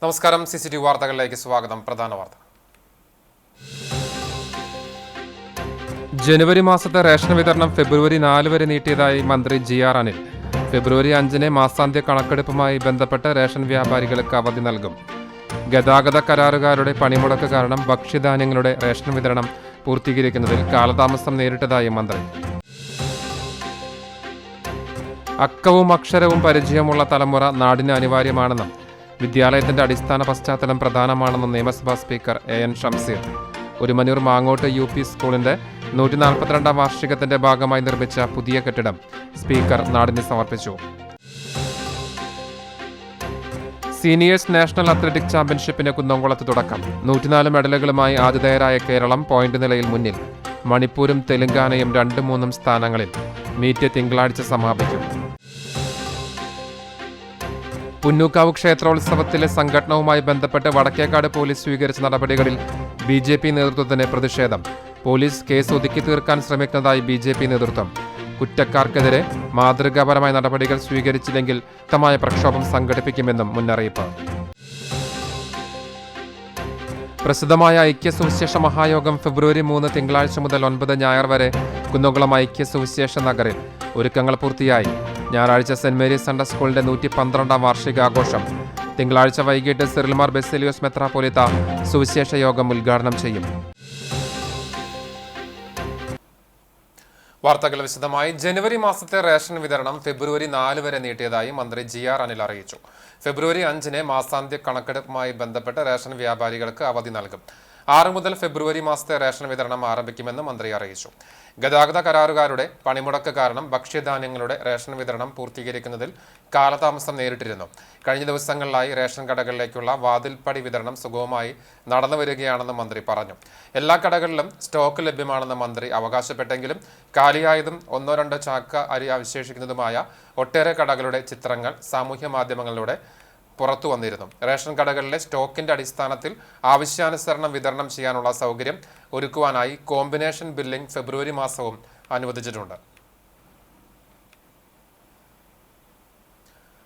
നമസ്കാരം. CCTV വാർത്തകളിലേക്ക് സ്വാഗതം. പ്രധാന വാർത്ത. ജനുവരി മാസത്തെ റേഷൻ വിതരണം ഫെബ്രുവരി 4 വരെ നീട്ടിയതായി മന്ത്രി GR അനിൽ. ഫെബ്രുവരി 5-ന് മാസാന്ത്യ കണക്കെടുപ്പുമായി ബന്ധപ്പെട്ട് റേഷൻ വ്യാപാരികൾക്ക് അവധി നൽകും. ഗതാഗത കരാറുകാരുടെ പണിമുടക്ക് കാരണം ഭക്ഷ്യധാന്യങ്ങളുടെ റേഷൻ വിതരണം പൂർത്തീകരിക്കുന്നതിൽ കാലതാമസം നേരിട്ടതായി മന്ത്രി. അക്കവും അക്ഷരവും പരിചയമുള്ള തലമുറ നാടിന് അനിവാര്യമാണെന്നും വിദ്യാലയത്തിന്റെ അടിസ്ഥാന പശ്ചാത്തലം പ്രധാനമാണെന്നും നിയമസഭാ speaker AN Shamseer. ഒരുമനൂർ Mangottu UP സ്കൂളിന്റെ 142ാം വാർഷികത്തിന്റെ ഭാഗമായി നിർമ്മിച്ച പുതിയ കെട്ടിടം സ്പീക്കർ നാടിന് സമർപ്പിച്ചു. സീനിയേഴ്സ് നാഷണൽ അത്ലറ്റിക് ചാമ്പ്യൻഷിപ്പിന് കുന്നംകുളത്ത് തുടക്കം. 104 മെഡലുകളുമായി ആതിഥേയരായ കേരളം പോയിന്റ് നിലയിൽ മുന്നിൽ. മണിപ്പൂരും തെലങ്കാനയും 2-3 സ്ഥാനങ്ങളിൽ. മീറ്റ് തിങ്കളാഴ്ച സമാപിക്കും. പുന്നൂക്കാവ് ക്ഷേത്രോത്സവത്തിലെ സംഘടനവുമായി ബന്ധപ്പെട്ട് വടക്കേക്കാട് പോലീസ് സ്വീകരിച്ച നടപടികളിൽ BJP നേതൃത്വത്തിന് പ്രതിഷേധം. പോലീസ് കേസ് ഒതുക്കി തീർക്കാൻ ശ്രമിക്കുന്നതായി BJP നേതൃത്വം. കുറ്റക്കാർക്കെതിരെ മാതൃകാപരമായ നടപടികൾ സ്വീകരിച്ചില്ലെങ്കിൽ ശക്തമായ പ്രക്ഷോഭം സംഘടിപ്പിക്കുമെന്നും മുന്നറിയിപ്പ്. പ്രസിദ്ധമായ ഐക്യ സുവിശേഷ മഹായോഗം ഫെബ്രുവരി 3 തിങ്കളാഴ്ച മുതൽ 9 ഞായർ വരെ കുന്നംകുളം ഐക്യ സുവിശേഷ നഗറിൽ. ഒരുക്കങ്ങൾ പൂർത്തിയായി. ഞായറാഴ്ച സെന്റ് മേരീസ് സൺഡേ സ്കൂളിന്റെ 112ാം വാർഷികാഘോഷം. തിങ്കളാഴ്ച വൈകിട്ട് സിറിൽമാർ ബെസിലിയോസ് മെത്രാപ്പോലീത്ത സുവിശേഷ യോഗം ഉദ്ഘാടനം ചെയ്യും. വാർത്തകൾ വിശദമായി. ജനുവരി മാസത്തെ റേഷൻ വിതരണം ഫെബ്രുവരി 4 വരെ നീട്ടിയതായി മന്ത്രി GR അനിൽ അറിയിച്ചു. ഫെബ്രുവരി 5-ന് മാസാന്ത്യ കണക്കെടുപ്പുമായി ബന്ധപ്പെട്ട് റേഷൻ വ്യാപാരികൾക്ക് അവധി നൽകും. 6 മുതൽ ഫെബ്രുവരി മാസത്തെ റേഷൻ വിതരണം ആരംഭിക്കുമെന്ന് മന്ത്രി അറിയിച്ചു. ഗതാഗത കരാറുകാരുടെ പണിമുടക്ക് കാരണം ഭക്ഷ്യധാന്യങ്ങളുടെ റേഷൻ വിതരണം പൂർത്തീകരിക്കുന്നതിൽ കാലതാമസം നേരിട്ടിരുന്നു. കഴിഞ്ഞ ദിവസങ്ങളിലായി റേഷൻ കടകളിലേക്കുള്ള വാതിൽപ്പടി വിതരണം സുഗമമായി നടന്നു വരികയാണെന്ന് മന്ത്രി പറഞ്ഞു. എല്ലാ കടകളിലും സ്റ്റോക്ക് ലഭ്യമാണെന്ന് മന്ത്രി അവകാശപ്പെട്ടെങ്കിലും കാലിയായതും 1-2 ചാക്ക് അരി അവശേഷിക്കുന്നതുമായ ഒട്ടേറെ കടകളുടെ ചിത്രങ്ങൾ സാമൂഹ്യ മാധ്യമങ്ങളിലൂടെ പുറത്തു വന്നിരുന്നു. റേഷൻ കടകളിലെ സ്റ്റോക്കിന്റെ അടിസ്ഥാനത്തിൽ ആവശ്യാനുസരണം വിതരണം ചെയ്യാനുള്ള സൗകര്യം ഒരുക്കുവാനായി കോമ്പിനേഷൻ ബില്ലിംഗ് ഫെബ്രുവരി മാസവും അനുവദിച്ചിട്ടുണ്ട്.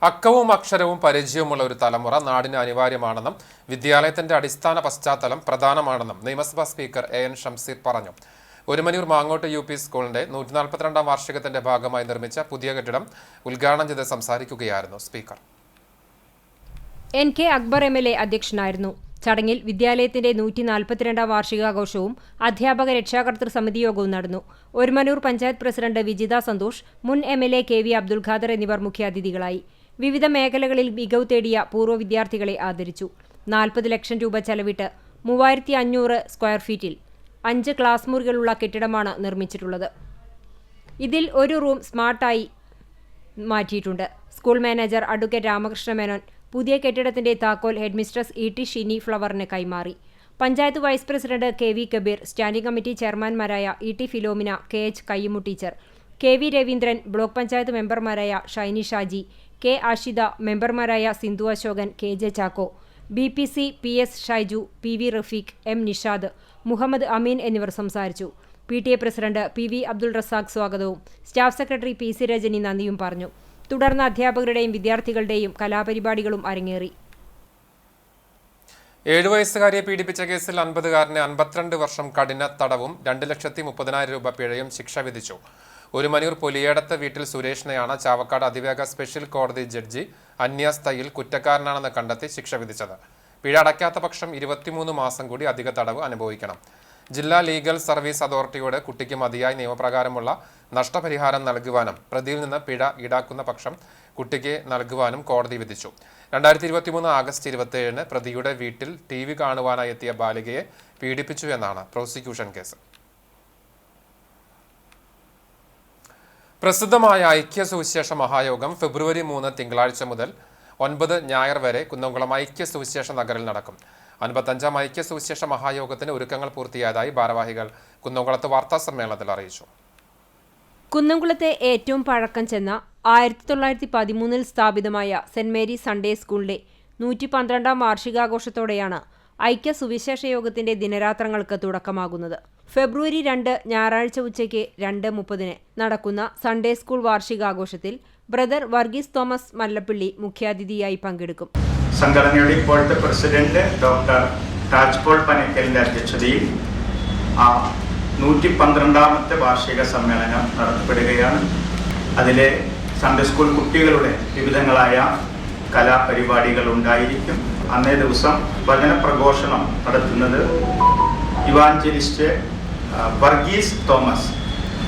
അക്കവും അക്ഷരവും പരിചയവുമുള്ള ഒരു തലമുറ നാടിന് അനിവാര്യമാണെന്നും വിദ്യാലയത്തിന്റെ അടിസ്ഥാന പശ്ചാത്തലം പ്രധാനമാണെന്നും നിയമസഭാ സ്പീക്കർ AN ഷംസീർ പറഞ്ഞു. ഒരുമനൂർ മാങ്ങോട്ട് UP സ്കൂളിന്റെ 142ാം വാർഷികത്തിന്റെ ഭാഗമായി നിർമ്മിച്ച പുതിയ കെട്ടിടം ഉദ്ഘാടനം ചെയ്ത് സംസാരിക്കുകയായിരുന്നു സ്പീക്കർ. NK അക്ബർ MLA അധ്യക്ഷനായിരുന്നു. ചടങ്ങിൽ വിദ്യാലയത്തിന്റെ 142ാം വാർഷികാഘോഷവും അധ്യാപക രക്ഷാകർതൃ സമിതി യോഗവും നടന്നു. ഒരുമനൂർ പഞ്ചായത്ത് പ്രസിഡന്റ് വിജിത സന്തോഷ്, മുൻ MLA KV അബ്ദുൽ ഖാദർ എന്നിവർ മുഖ്യാതിഥികളായി. വിവിധ മേഖലകളിൽ മികവ് തേടിയ പൂർവ്വ വിദ്യാർത്ഥികളെ ആദരിച്ചു. 40 ലക്ഷം രൂപ ചെലവിട്ട് 3500 സ്ക്വയർ ഫീറ്റിൽ 5 ക്ലാസ് മുറികളുള്ള കെട്ടിടമാണ് നിർമ്മിച്ചിട്ടുള്ളത്. ഇതിൽ ഒരു റൂം സ്മാർട്ടായി മാറ്റിയിട്ടുണ്ട്. School manager advocate Ramakrishna Menon പുതിയ കെട്ടിടത്തിന്റെ താക്കോൽ ഹെഡ്മിസ്ട്രസ് ET ഷിനി ഫ്ലവറിന് കൈമാറി. Panchayat vice president KV Kabeer, standing committee ചെയർമാൻമാരായ ET Philomina, KH Kayyumu teacher, KV Raveendran, block panchayat മെമ്പർമാരായ ഷൈനി ഷാജി, K ആഷിത, മെമ്പർമാരായ Sindhu Ashokan, KJ Chacko, BPC PS Shaiju, PV Rafeeq, M Nishad, Muhammad അമീൻ എന്നിവർ സംസാരിച്ചു. PTA president PV Abdul Razak സ്വാഗതവും സ്റ്റാഫ് സെക്രട്ടറി PC രജനി നന്ദിയും പറഞ്ഞു. തുടർന്ന് അധ്യാപകരുടെയും വിദ്യാർത്ഥികളുടെയും കലാപരിപാടികളും അരങ്ങേറി. 7 വയസ്സുകാരിയെ പീഡിപ്പിച്ച കേസിൽ 50-കാരന് 52 വർഷം കഠിന തടവും 2,30,000 രൂപ പിഴയും ശിക്ഷ വിധിച്ചു. ഒരുമനൂർ പൊലിയേടത്ത് വീട്ടിൽ സുരേഷിനെയാണ് ചാവക്കാട് അതിവേഗ സ്പെഷ്യൽ കോടതി ജഡ്ജി അന്യാസ് തയ്യിൽ കുറ്റക്കാരനാണെന്ന് കണ്ടെത്തി ശിക്ഷ വിധിച്ചത്. പിഴ അടയ്ക്കാത്ത പക്ഷം 23 മാസം കൂടി അധിക തടവ് അനുഭവിക്കണം. ജില്ലാ ലീഗൽ സർവീസ് അതോറിറ്റിയോട് കുട്ടിക്ക് മതിയായ നിയമപ്രകാരമുള്ള നഷ്ടപരിഹാരം നൽകുവാനും പ്രതിയിൽ നിന്ന് പിഴ ഈടാക്കുന്ന പക്ഷം കുട്ടിക്ക് നൽകുവാനും കോടതി വിധിച്ചു. 2023 ആഗസ്റ്റ് 27-ന് പ്രതിയുടെ വീട്ടിൽ TV കാണുവാനായി എത്തിയ ബാലികയെ പീഡിപ്പിച്ചു എന്നാണ് പ്രോസിക്യൂഷൻ കേസ്. പ്രസിദ്ധമായ ഐക്യ സുവിശേഷ മഹായോഗം ഫെബ്രുവരി 3 തിങ്കളാഴ്ച മുതൽ 9 ഞായർ വരെ കുന്നംകുളം ഐക്യ സുവിശേഷ നഗറിൽ നടക്കും. 55ാം ഐക്യ സുവിശേഷ മഹായോഗത്തിന് ഒരുക്കങ്ങൾ പൂർത്തിയായതായി ഭാരവാഹികൾ കുന്നംകുളത്ത് വാർത്താ സമ്മേളനത്തിൽ അറിയിച്ചു. കുന്നംകുളത്തെ ഏറ്റവും പഴക്കം ചെന്ന 1913-ൽ സ്ഥാപിതമായ സെന്റ് മേരീസ് സൺഡേ സ്കൂളിന്റെ 112ാം വാർഷികാഘോഷത്തോടെയാണ് ഐക്യ സുവിശേഷ യോഗത്തിന്റെ ദിനരാത്രങ്ങൾക്ക് തുടക്കമാകുന്നത്. ഫെബ്രുവരി 2 ഞായറാഴ്ച ഉച്ചയ്ക്ക് 2:30 നടക്കുന്ന സൺഡേ സ്കൂൾ വാർഷികാഘോഷത്തിൽ ബ്രദർ വർഗീസ് തോമസ് മല്ലപ്പള്ളി മുഖ്യാതിഥിയായി പങ്കെടുക്കും. സംഘടനയുടെ ഇപ്പോഴത്തെ പ്രസിഡന്റ് ഡോക്ടർ താജ്പോൾ പനക്കലിൻ്റെ അധ്യക്ഷതയിൽ 112ാമത്തെ വാർഷിക സമ്മേളനം നടത്തപ്പെടുകയാണ്. അതിലെ സൺഡേ സ്കൂൾ കുട്ടികളുടെ വിവിധങ്ങളായ കലാപരിപാടികൾ ഉണ്ടായിരിക്കും. അന്നേ ദിവസം വചന പ്രഘോഷണം നടത്തുന്നത് ഇവാഞ്ചലിസ്റ്റ് വർഗീസ് തോമസ്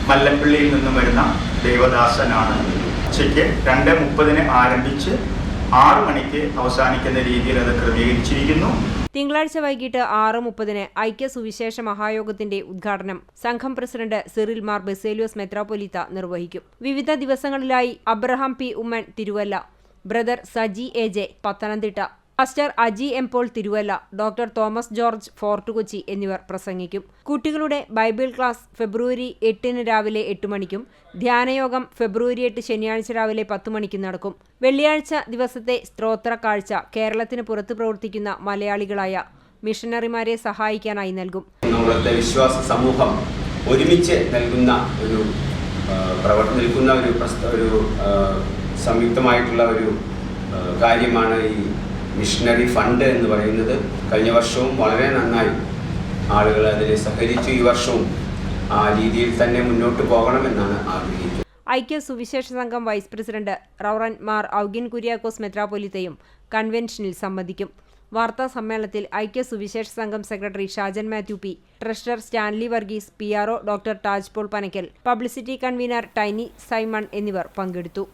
മല്ലപ്പള്ളിയിൽ നിന്നും വരുന്ന ദേവദാസനാണ്. ഉച്ചയ്ക്ക് 2:30 ആരംഭിച്ച് 6 മണിക്ക് അവസാനിക്കുന്ന രീതിയിൽ അത് ക്രമീകരിച്ചിരിക്കുന്നു. തിങ്കളാഴ്ച വൈകിട്ട് 6:30 ഐക്യ സുവിശേഷ മഹായോഗത്തിന്റെ ഉദ്ഘാടനം സംഘം പ്രസിഡന്റ് സിറിൽ മാർ ബസേലിയോസ് മെത്രാപ്പൊലീത്ത നിർവഹിക്കും. വിവിധ ദിവസങ്ങളിലായി Abraham P Oommen Thiruvalla, brother Saji എ.ജെ. Pathanamthitta, pastor Aji M Paul Thiruvalla, doctor Thomas George Fort Kochi എന്നിവർ പ്രസംഗിക്കും. കുട്ടികളുടെ ബൈബിൾ ക്ലാസ് ഫെബ്രുവരി 8 രാവിലെ 8 മണിക്കും ധ്യാനയോഗം ഫെബ്രുവരി 8 ശനിയാഴ്ച രാവിലെ 10 മണിക്കും നടക്കും. വെള്ളിയാഴ്ച ദിവസത്തെ സ്തോത്ര കാഴ്ച കേരളത്തിന് പുറത്ത് പ്രവർത്തിക്കുന്ന മലയാളികളായ മിഷനറിമാരെ സഹായിക്കാനായി നൽകും. നമ്മുടെ വിശ്വാസ സമൂഹം ഒരുമിച്ച് നൽകുന്ന ഒരു സംയുക്തമായിട്ടുള്ള ഒരു കാര്യമാണ് ഈ മിഷണറി ഫണ്ട് എന്ന് പറയുന്നത്. കഴിഞ്ഞ വർഷവും വളരെ നന്നായി ആളുകൾ അതിൽ സഹകരിച്ചു. ഈ വർഷവും ആ രീതിയിൽ തന്നെ മുന്നോട്ട് പോകണമെന്നാണ് ആഗ്രഹിക്കുന്നത്. ഐക്യ സുവിശേഷ സംഘം vice president reverend Mar Augin Kuriakose മെത്രാപ്പൊലീത്തയും കൺവെൻഷനിൽ സംബന്ധിക്കും. വാർത്താ സമ്മേളനത്തിൽ ഐക്യ സുവിശേഷ സംഘം secretary Shajan Mathew P, treasurer Stanley Varghese, PRO doctor Tajpaul Panackal, publicity convener Tiny Simon എന്നിവർ പങ്കെടുത്തു.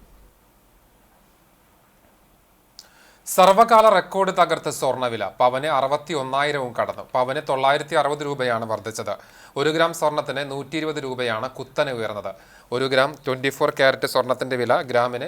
സർവകാല റെക്കോർഡ് തകർത്ത് സ്വർണ്ണവില. പവന് 61,000 കടന്നു. പവന് 960 രൂപയാണ് വർദ്ധിച്ചത്. 1 ഗ്രാം സ്വർണത്തിന് 120 രൂപയാണ് കുത്തനെ ഉയർന്നത്. 1 ഗ്രാം 24 ക്യാരറ്റ് സ്വർണത്തിന്റെ വില ഗ്രാമിന്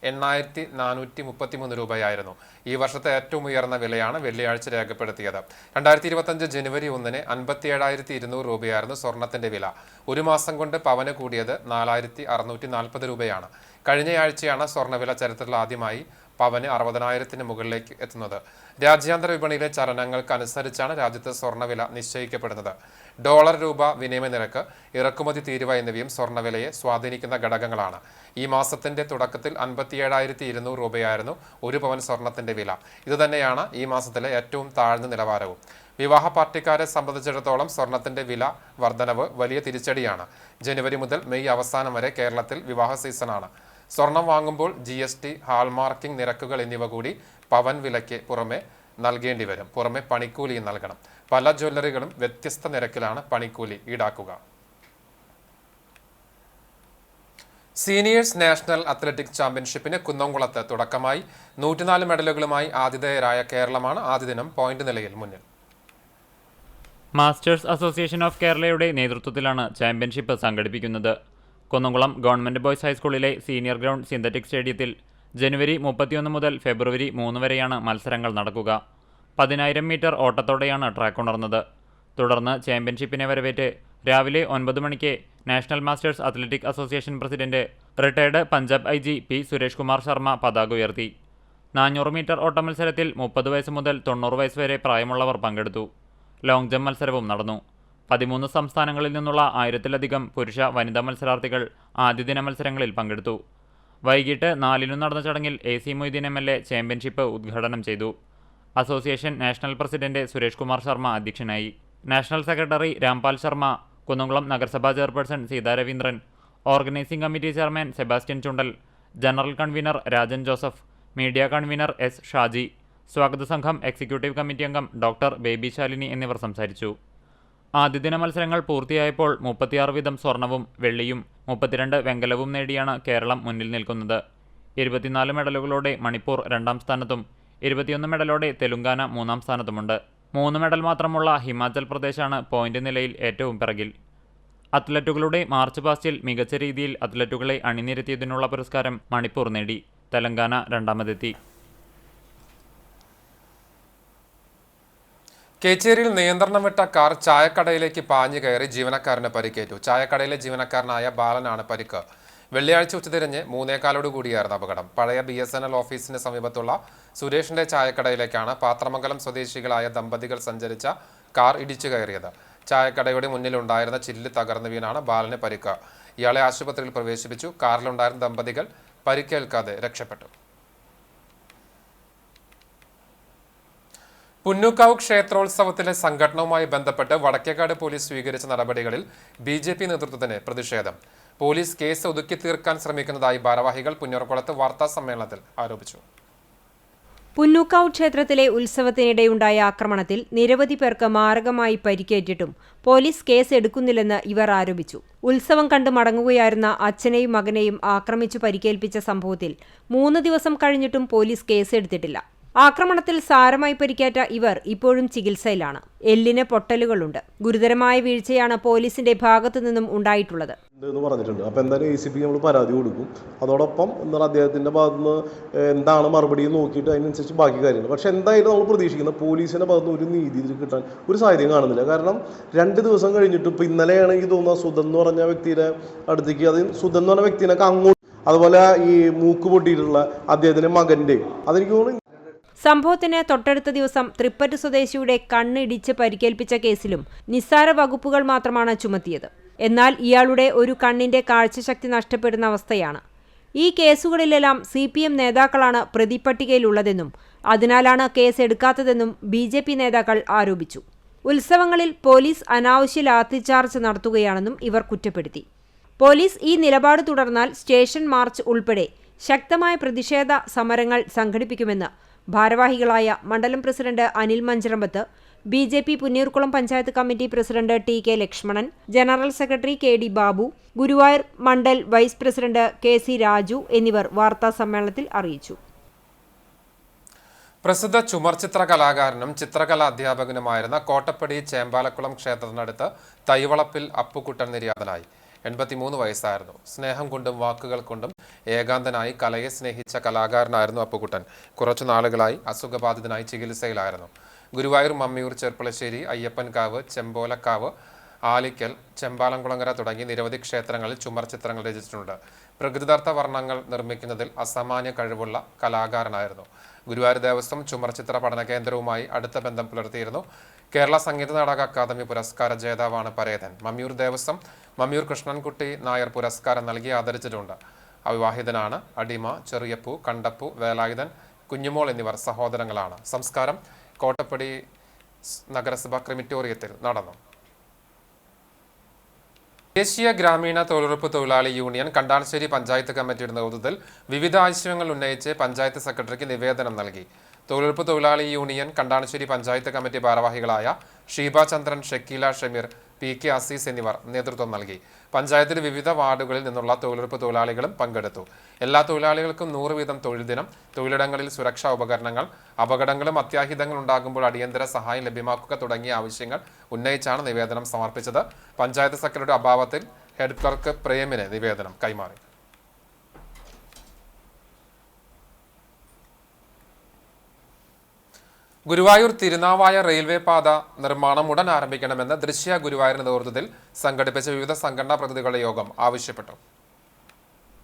8,433 രൂപയായിരുന്നു. ഈ വർഷത്തെ ഏറ്റവും ഉയർന്ന വിലയാണ് വെള്ളിയാഴ്ച രേഖപ്പെടുത്തിയത്. 2025 ജനുവരി 1 57,200 രൂപയായിരുന്നു സ്വർണത്തിന്റെ വില. ഒരു മാസം കൊണ്ട് പവന് കൂടിയത് 4,640 രൂപയാണ്. കഴിഞ്ഞയാഴ്ചയാണ് സ്വർണ്ണവില ചരിത്രത്തിൽ ആദ്യമായി പവന് 60,000 മുകളിലേക്ക് എത്തുന്നത്. രാജ്യാന്തര വിപണിയിലെ ചലനങ്ങൾക്കനുസരിച്ചാണ് രാജ്യത്ത് സ്വർണ്ണവില നിശ്ചയിക്കപ്പെടുന്നത്. ഡോളർ രൂപ വിനിമയ നിരക്ക്, ഇറക്കുമതി തീരുവ എന്നിവയും സ്വർണ്ണവിലയെ സ്വാധീനിക്കുന്ന ഘടകങ്ങളാണ്. ഈ മാസത്തിന്റെ തുടക്കത്തിൽ 57,200 രൂപയായിരുന്നു 1 പവൻ സ്വർണത്തിന്റെ വില. ഇതുതന്നെയാണ് ഈ മാസത്തിലെ ഏറ്റവും താഴ്ന്ന നിലവാരവും. വിവാഹ പാർട്ടിക്കാരെ സംബന്ധിച്ചിടത്തോളം സ്വർണത്തിന്റെ വില വർധനവ് വലിയ തിരിച്ചടിയാണ്. ജനുവരി മുതൽ മെയ് അവസാനം വരെ കേരളത്തിൽ വിവാഹ സീസണാണ്. സ്വർണം വാങ്ങുമ്പോൾ GST, ഹാൾമാർക്കിംഗ് നിരക്കുകൾ എന്നിവ കൂടി പവൻ വിലയ്ക്ക് പുറമെ നൽകേണ്ടി വരും. പുറമെ പണിക്കൂലിയും നൽകണം. പല ജ്വല്ലറികളും വ്യത്യസ്ത നിരക്കിലാണ് പണിക്കൂലി ഈടാക്കുക. സീനിയേഴ്സ് നാഷണൽ അത്ലറ്റിക്സ് ചാമ്പ്യൻഷിപ്പിന് കുന്നംകുളത്ത് തുടക്കമായി. 104 മെഡലുകളുമായി ആതിഥേയരായ കേരളമാണ് ആദ്യ ദിനം പോയിന്റ് നിലയിൽ മുന്നിൽ. മാസ്റ്റേഴ്സ് അസോസിയേഷൻ ഓഫ് കേരളയുടെ നേതൃത്വത്തിലാണ് ചാമ്പ്യൻഷിപ്പ് സംഘടിപ്പിക്കുന്നത്. കുന്നംകുളം ഗവൺമെന്റ് ബോയ്സ് ഹൈസ്കൂളിലെ സീനിയർ ഗ്രൗണ്ട് സിന്തറ്റിക് സ്റ്റേഡിയത്തിൽ ജനുവരി 31 മുതൽ ഫെബ്രുവരി 3 വരെയാണ് മത്സരങ്ങൾ നടക്കുക. 10,000 മീറ്റർ ഓട്ടത്തോടെയാണ് ട്രാക്ക് ഉണർന്നത്. തുടർന്ന് ചാമ്പ്യൻഷിപ്പിനെ വരവേറ്റ് രാവിലെ 9 മണിക്ക് national masters athletic association president retired Punjab IG P Suresh Kumar Sharma പതാക ഉയർത്തി. 400 മീറ്റർ ഓട്ട മത്സരത്തിൽ 30 വയസ്സ് മുതൽ 90 വയസ്സ് വരെ പ്രായമുള്ളവർ പങ്കെടുത്തു. ലോങ് ജമ്പ് മത്സരവും നടന്നു. 13 സംസ്ഥാനങ്ങളിൽ നിന്നുള്ള 1000-ലധികം പുരുഷ വനിതാ മത്സരാർത്ഥികൾ ആദ്യദിന മത്സരങ്ങളിൽ പങ്കെടുത്തു. വൈകിട്ട് 4 നടന്ന ചടങ്ങിൽ AC മൊയ്തീൻ MLA ചാമ്പ്യൻഷിപ്പ് ഉദ്ഘാടനം ചെയ്തു. Association national president Suresh Kumar Sharma അധ്യക്ഷനായി. നാഷണൽ സെക്രട്ടറി രാംപാൽ ശർമ്മ, കുന്നംകുളം നഗരസഭാ chairperson Seetha Raveendran, organising committee chairman Sebastian Chundal, general convener Rajan Joseph, media convener S Shaji, സ്വാഗത സംഘം എക്സിക്യൂട്ടീവ് കമ്മിറ്റി അംഗം ഡോക്ടർ ബേബി ശാലിനി എന്നിവർ സംസാരിച്ചു. ആദ്യദിന മത്സരങ്ങൾ പൂർത്തിയായപ്പോൾ 36 വീതം സ്വർണവും വെള്ളിയും 32 വെങ്കലവും നേടിയാണ് കേരളം മുന്നിൽ നിൽക്കുന്നത്. 24 മെഡലുകളോടെ മണിപ്പൂർ 2ാം സ്ഥാനത്തും 21 മെഡലോടെ തെലുങ്കാന 3ാം സ്ഥാനത്തുമുണ്ട്. 3 മെഡൽ മാത്രമുള്ള ഹിമാചൽ പ്രദേശാണ് പോയിന്റ് നിലയിൽ ഏറ്റവും പിറകിൽ. അത്ലറ്റുകളുടെ മാർച്ച് പാസ്റ്റിൽ മികച്ച രീതിയിൽ അത്ലറ്റുകളെ അണിനിരത്തിയതിനുള്ള പുരസ്കാരം മണിപ്പൂർ നേടി. തെലങ്കാന 2ാമതെത്തി. കേച്ചേരിയിൽ നിയന്ത്രണം വിട്ട കാർ ചായക്കടയിലേക്ക് പാഞ്ഞു കയറി ജീവനക്കാരന് പരിക്കേറ്റു. ചായക്കടയിലെ ജീവനക്കാരനായ ബാലനാണ് പരിക്ക്. വെള്ളിയാഴ്ച ഉച്ചതിരിഞ്ഞ് 3:15 അപകടം. പഴയ BSNL ഓഫീസിന് സമീപത്തുള്ള സുരേഷിന്റെ ചായക്കടയിലേക്കാണ് പാത്രമംഗലം സ്വദേശികളായ ദമ്പതികൾ സഞ്ചരിച്ച കാർ ഇടിച്ചു കയറിയത്. ചായക്കടയുടെ മുന്നിലുണ്ടായിരുന്ന ചില്ല് തകർന്നു വീണാണ് ബാലന് പരിക്ക്. ഇയാളെ ആശുപത്രിയിൽ പ്രവേശിപ്പിച്ചു. കാറിലുണ്ടായിരുന്ന ദമ്പതികൾ പരിക്കേൽക്കാതെ രക്ഷപ്പെട്ടു. പുന്നൂക്കാവ് ക്ഷേത്രോത്സവത്തിലെ സംഘടനവുമായി ബന്ധപ്പെട്ട് വടക്കേക്കാട് പോലീസ് സ്വീകരിച്ച നടപടികളിൽ BJP നേതൃത്വത്തിന് പ്രതിഷേധം. പോലീസ് കേസ് ഒതുക്കി തീർക്കാൻ ശ്രമിക്കുന്നതായി ഭാരവാഹികൾ പുന്നൂർക്കുളത്ത് വാർത്താ സമ്മേളനത്തിൽ ആരോപിച്ചു. പുന്നൂക്കാവ് ക്ഷേത്രത്തിലെ ഉത്സവത്തിനിടെയുണ്ടായ ആക്രമണത്തിൽ നിരവധി പേർക്ക് മാരകമായി പരിക്കേറ്റിട്ടും പോലീസ് കേസ് എടുക്കുന്നില്ലെന്ന് ഇവർ ആരോപിച്ചു. ഉത്സവം കണ്ട് മടങ്ങുകയായിരുന്ന അച്ഛനെയും മകനെയും ആക്രമിച്ചു പരിക്കേൽപ്പിച്ച സംഭവത്തിൽ 3 ദിവസം കഴിഞ്ഞിട്ടും പോലീസ് കേസെടുത്തിട്ടില്ല. ആക്രമണത്തിൽ സാരമായി പരിക്കേറ്റ ഇവർ ഇപ്പോഴും ചികിത്സയിലാണ്. എല്ലിന് പൊട്ടലുകളുണ്ട്. ഗുരുതരമായ വീഴ്ചയാണ് പോലീസിന്റെ ഭാഗത്തു നിന്നും ഉണ്ടായിട്ടുള്ളത് എന്ന് പറഞ്ഞിട്ടുണ്ട്. അപ്പോൾ എന്തായാലും ACP നമ്മൾ പരാതി കൊടുക്കും. അതോടൊപ്പം എന്താണ് അദ്ദേഹത്തിൻ്റെ ഭാഗത്തുനിന്ന് എന്താണ് മറുപടി നോക്കിയിട്ട് അതിനനുസരിച്ച് ബാക്കി കാര്യങ്ങൾ. പക്ഷേ എന്തായാലും നമ്മൾ പ്രതീക്ഷിക്കുന്ന പോലീസിൻ്റെ ഭാഗത്തുനിന്ന് ഒരു നീതി കിട്ടാൻ ഒരു സാധ്യതയും കാണുന്നില്ല. കാരണം 2 ദിവസം കഴിഞ്ഞിട്ട് ഇപ്പോൾ ഇന്നലെയാണ് എനിക്ക് തോന്നുന്നത് സുധൻ എന്ന് പറഞ്ഞ വ്യക്തിയുടെ അടുത്തേക്ക്, അത് സുധൻ എന്ന് പറഞ്ഞ വ്യക്തിനൊക്കെ അങ്ങോട്ട്, അതുപോലെ ഈ മൂക്ക് പൊട്ടിയിട്ടുള്ള അദ്ദേഹത്തിൻ്റെ മകൻ്റെ, അതെനിക്ക് തോന്നുന്നു. സംഭവത്തിന് തൊട്ടടുത്ത ദിവസം തൃപ്പറ്റ് സ്വദേശിയുടെ കണ്ണിടിച്ച് പരിക്കേൽപ്പിച്ച കേസിലും നിസ്സാര വകുപ്പുകൾ മാത്രമാണ് ചുമത്തിയത്. എന്നാൽ ഇയാളുടെ ഒരു കണ്ണിന്റെ കാഴ്ചശക്തി നഷ്ടപ്പെടുന്ന അവസ്ഥയാണ്. ഈ കേസുകളിലെല്ലാം CPM നേതാക്കളാണ് പ്രതിപട്ടികയിലുള്ളതെന്നും അതിനാലാണ് കേസ് എടുക്കാത്തതെന്നും BJP നേതാക്കൾ ആരോപിച്ചു. ഉത്സവങ്ങളിൽ പോലീസ് അനാവശ്യ ലാത്തിച്ചാർജ് നടത്തുകയാണെന്നും ഇവർ കുറ്റപ്പെടുത്തി. പോലീസ് ഈ നിലപാട് തുടർന്നാൽ സ്റ്റേഷൻ മാർച്ച് ഉൾപ്പെടെ ശക്തമായ പ്രതിഷേധ സമരങ്ങൾ സംഘടിപ്പിക്കുമെന്ന് ഭാരവാഹികളായ മണ്ഡലം president Anil Mancharambath, BJP Punnoorkulam panchayat committee president TK Lakshmanan, general secretary KD Babu, Guruvayur മണ്ഡൽ വൈസ് പ്രസിഡന്റ് KC രാജു എന്നിവർ വാർത്താ സമ്മേളനത്തിൽ അറിയിച്ചു. പ്രസിദ്ധ ചുമർചിത്ര കലാകാരനും ചിത്രകലാ അധ്യാപകനുമായിരുന്ന കോട്ടപ്പടി ചേമ്പാലക്കുളം ക്ഷേത്രത്തിനടുത്ത് തൈവളപ്പിൽ അപ്പുക്കുട്ടൻ നിര്യാതനായി. 83 വയസ്സായിരുന്നു. സ്നേഹം കൊണ്ടും വാക്കുകൾ കൊണ്ടും ഏകാന്തനായി കലയെ സ്നേഹിച്ച കലാകാരനായിരുന്നു അപ്പുക്കുട്ടൻ. കുറച്ചു നാളുകളായി അസുഖബാധിതനായി ചികിത്സയിലായിരുന്നു. ഗുരുവായൂർ, മമ്മിയൂർ, ചെർപ്പളശ്ശേരി, അയ്യപ്പൻകാവ്, ചെമ്പോലക്കാവ്, ആലിക്കൽ, ചെമ്പാലംകുളങ്ങര തുടങ്ങി നിരവധി ക്ഷേത്രങ്ങളിൽ ചുമർ ചിത്രങ്ങൾ രചിച്ചിട്ടുണ്ട്. പ്രകൃതിദത്ത വർണ്ണങ്ങൾ നിർമ്മിക്കുന്നതിൽ അസാമാന്യ കഴിവുള്ള കലാകാരനായിരുന്നു. ഗുരുവായൂർ ദേവസ്വം ചുമർ ചിത്ര പഠന കേന്ദ്രവുമായി അടുത്ത ബന്ധം പുലർത്തിയിരുന്നു. കേരള സംഗീത നാടക അക്കാദമി പുരസ്കാര ജേതാവാണ് പരേതൻ. മമ്മിയൂർ ദേവസ്വം മമ്മിയൂർ കൃഷ്ണൻകുട്ടി നായർ പുരസ്കാരം നൽകി ആദരിച്ചിട്ടുണ്ട്. അവിവാഹിതനാണ്. അടിമ, ചെറിയപ്പൂ, കണ്ടപ്പൂ, വേലായുധൻ, കുഞ്ഞുമോൾ എന്നിവർ സഹോദരങ്ങളാണ്. സംസ്കാരം കോട്ടപ്പടി നഗരസഭ ക്രിമിറ്റോറിയത്തിൽ നടന്നു. ദേശീയ ഗ്രാമീണ തൊഴിലുറപ്പ് തൊഴിലാളി യൂണിയൻ കണ്ടാണശ്ശേരി പഞ്ചായത്ത് കമ്മിറ്റിയുടെ നേതൃത്വത്തിൽ വിവിധ ആവശ്യങ്ങൾ ഉന്നയിച്ച് പഞ്ചായത്ത് സെക്രട്ടറിക്ക് നിവേദനം നൽകി. തൊഴിലുറപ്പ് തൊഴിലാളി യൂണിയൻ കണ്ടാണശ്ശേരി പഞ്ചായത്ത് കമ്മിറ്റി ഭാരവാഹികളായ ഷീബ ചന്ദ്രൻ, ഷക്കീല ഷമീർ, PK അസീസ് എന്നിവർ നേതൃത്വം നൽകി. പഞ്ചായത്തിലെ വിവിധ വാർഡുകളിൽ നിന്നുള്ള തൊഴിലുറപ്പ് തൊഴിലാളികളും പങ്കെടുത്തു. എല്ലാ തൊഴിലാളികൾക്കും 100 വീതം തൊഴിൽ ദിനം, തൊഴിലിടങ്ങളിൽ സുരക്ഷാ ഉപകരണങ്ങൾ, അപകടങ്ങളും അത്യാഹിതങ്ങൾ ഉണ്ടാകുമ്പോൾ അടിയന്തര സഹായം ലഭ്യമാക്കുക തുടങ്ങിയ ആവശ്യങ്ങൾ ഉന്നയിച്ചാണ് നിവേദനം സമർപ്പിച്ചത്. പഞ്ചായത്ത് സെക്രട്ടറി അഭാവത്തിൽ ഹെഡ് ക്ലർക്ക് പ്രേമിന് നിവേദനം കൈമാറി. ഗുരുവായൂർ തിരുനാവായ റെയിൽവേ പാത നിർമ്മാണം ഉടൻ ആരംഭിക്കണമെന്ന് ദൃശ്യ ഗുരുവായൂരിന്റെ നേതൃത്വത്തിൽ സംഘടിപ്പിച്ച വിവിധ സംഘടനാ പ്രതിനിധികളുടെ യോഗം ആവശ്യപ്പെട്ടു.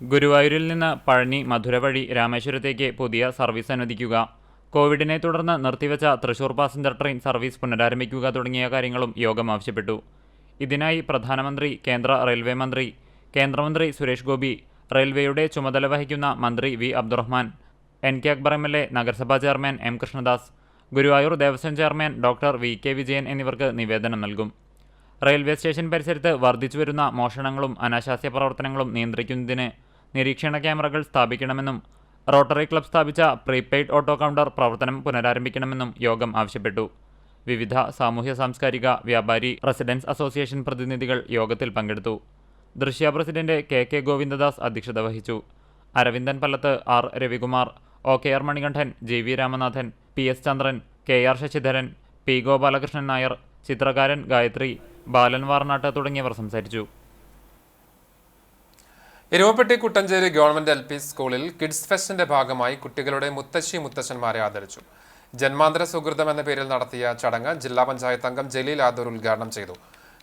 ഗുരുവായൂരിൽ നിന്ന് പഴനി, മധുര വഴി രാമേശ്വരത്തേക്ക് പുതിയ സർവീസ് അനുവദിക്കുക, കോവിഡിനെ തുടർന്ന് നിർത്തിവെച്ച തൃശൂർ പാസഞ്ചർ ട്രെയിൻ സർവീസ് പുനരാരംഭിക്കുക തുടങ്ങിയ കാര്യങ്ങളും യോഗം ആവശ്യപ്പെട്ടു. ഇതിനായി പ്രധാനമന്ത്രി, കേന്ദ്ര റെയിൽവേ മന്ത്രി, കേന്ദ്രമന്ത്രി സുരേഷ് ഗോപി, റെയിൽവേയുടെ ചുമതല വഹിക്കുന്ന മന്ത്രി V Abdurahman, NK Akbar MLA, നഗരസഭാ chairman M Krishnadas, Guruvayur Devaswom chairman doctor VK Vijayan എന്നിവർക്ക് നിവേദനം നൽകും. റെയിൽവേ സ്റ്റേഷൻ പരിസരത്ത് വർദ്ധിച്ചുവരുന്ന മോഷണങ്ങളും അനാശാസ്യ പ്രവർത്തനങ്ങളും നിയന്ത്രിക്കുന്നതിന് നിരീക്ഷണ ക്യാമറകൾ സ്ഥാപിക്കണമെന്നും റോട്ടറി ക്ലബ് സ്ഥാപിച്ച പ്രീപെയ്ഡ് ഓട്ടോ കൗണ്ടർ പ്രവർത്തനം പുനരാരംഭിക്കണമെന്നും യോഗം ആവശ്യപ്പെട്ടു. വിവിധ സാമൂഹ്യ സാംസ്കാരിക, വ്യാപാരി, റെസിഡൻസ് അസോസിയേഷൻ പ്രതിനിധികൾ യോഗത്തിൽ പങ്കെടുത്തു. ദൃശ്യ പ്രസിഡന്റ് KK ഗോവിന്ദദാസ് അധ്യക്ഷത വഹിച്ചു. Aravindan Pallath, R Ravikumar, OKR Manikandan, JV Ramanathan, PS ചന്ദ്രൻ, KR ശശിധരൻ, P ഗോപാലകൃഷ്ണൻ നായർ, ചിത്രകാരൻ ഗായത്രി, ബാലൻ വാർനാട്ട് തുടങ്ങിയവർ സംസാരിച്ചു. എരുവപ്പെട്ടി കുട്ടഞ്ചേരി ഗവൺമെന്റ് LP സ്കൂളിൽ കിഡ്സ് ഫെസ്റ്റിന്റെ ഭാഗമായി കുട്ടികളുടെ മുത്തശ്ശി മുത്തശ്ശന്മാരെ ആദരിച്ചു. ജന്മാന്തര സുഹൃതം എന്ന പേരിൽ നടത്തിയ ചടങ്ങ് ജില്ലാ പഞ്ചായത്ത് അംഗം ജലീൽ ആദൂർ ഉദ്ഘാടനം ചെയ്തു.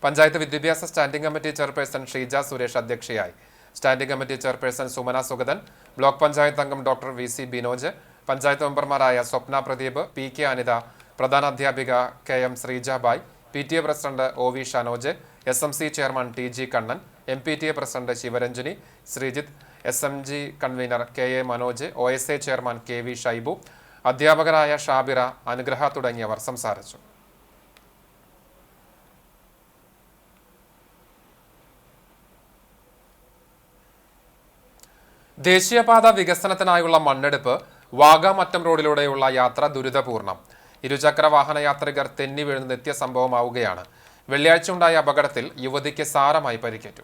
പഞ്ചായത്ത് വിദ്യാഭ്യാസ standing committee chairperson Sheeja Suresh അധ്യക്ഷയായി. Standing committee chairperson Sumana Sugathan, block panchayat അംഗം ഡോക്ടർ VC ബിനോജ്, പഞ്ചായത്ത് മെമ്പർമാരായ സ്വപ്ന പ്രദീപ്, PK അനിത, പ്രധാനാധ്യാപിക KM Sreejabai, PTA president OV Shanoj, SMC chairman TG Kannan, MPTA president Sivaranjini, Sreejith, SMG convener KA Manoj, OSA chairman KV Shaibu, അധ്യാപകരായ ഷാബിറ, അനുഗ്രഹ തുടങ്ങിയവർ സംസാരിച്ചു. ദേശീയപാത വികസനത്തിനായുള്ള മണ്ണെടുപ്പ് വാഗമറ്റം റോഡിലൂടെയുള്ള യാത്ര ദുരിതപൂർണം. ഇരുചക്ര വാഹന യാത്രികർ തെന്നി വീഴുന്ന നിത്യസംഭവമാവുകയാണ്. വെള്ളിയാഴ്ച ഉണ്ടായ അപകടത്തിൽ യുവതിക്ക് സാരമായി പരിക്കേറ്റു.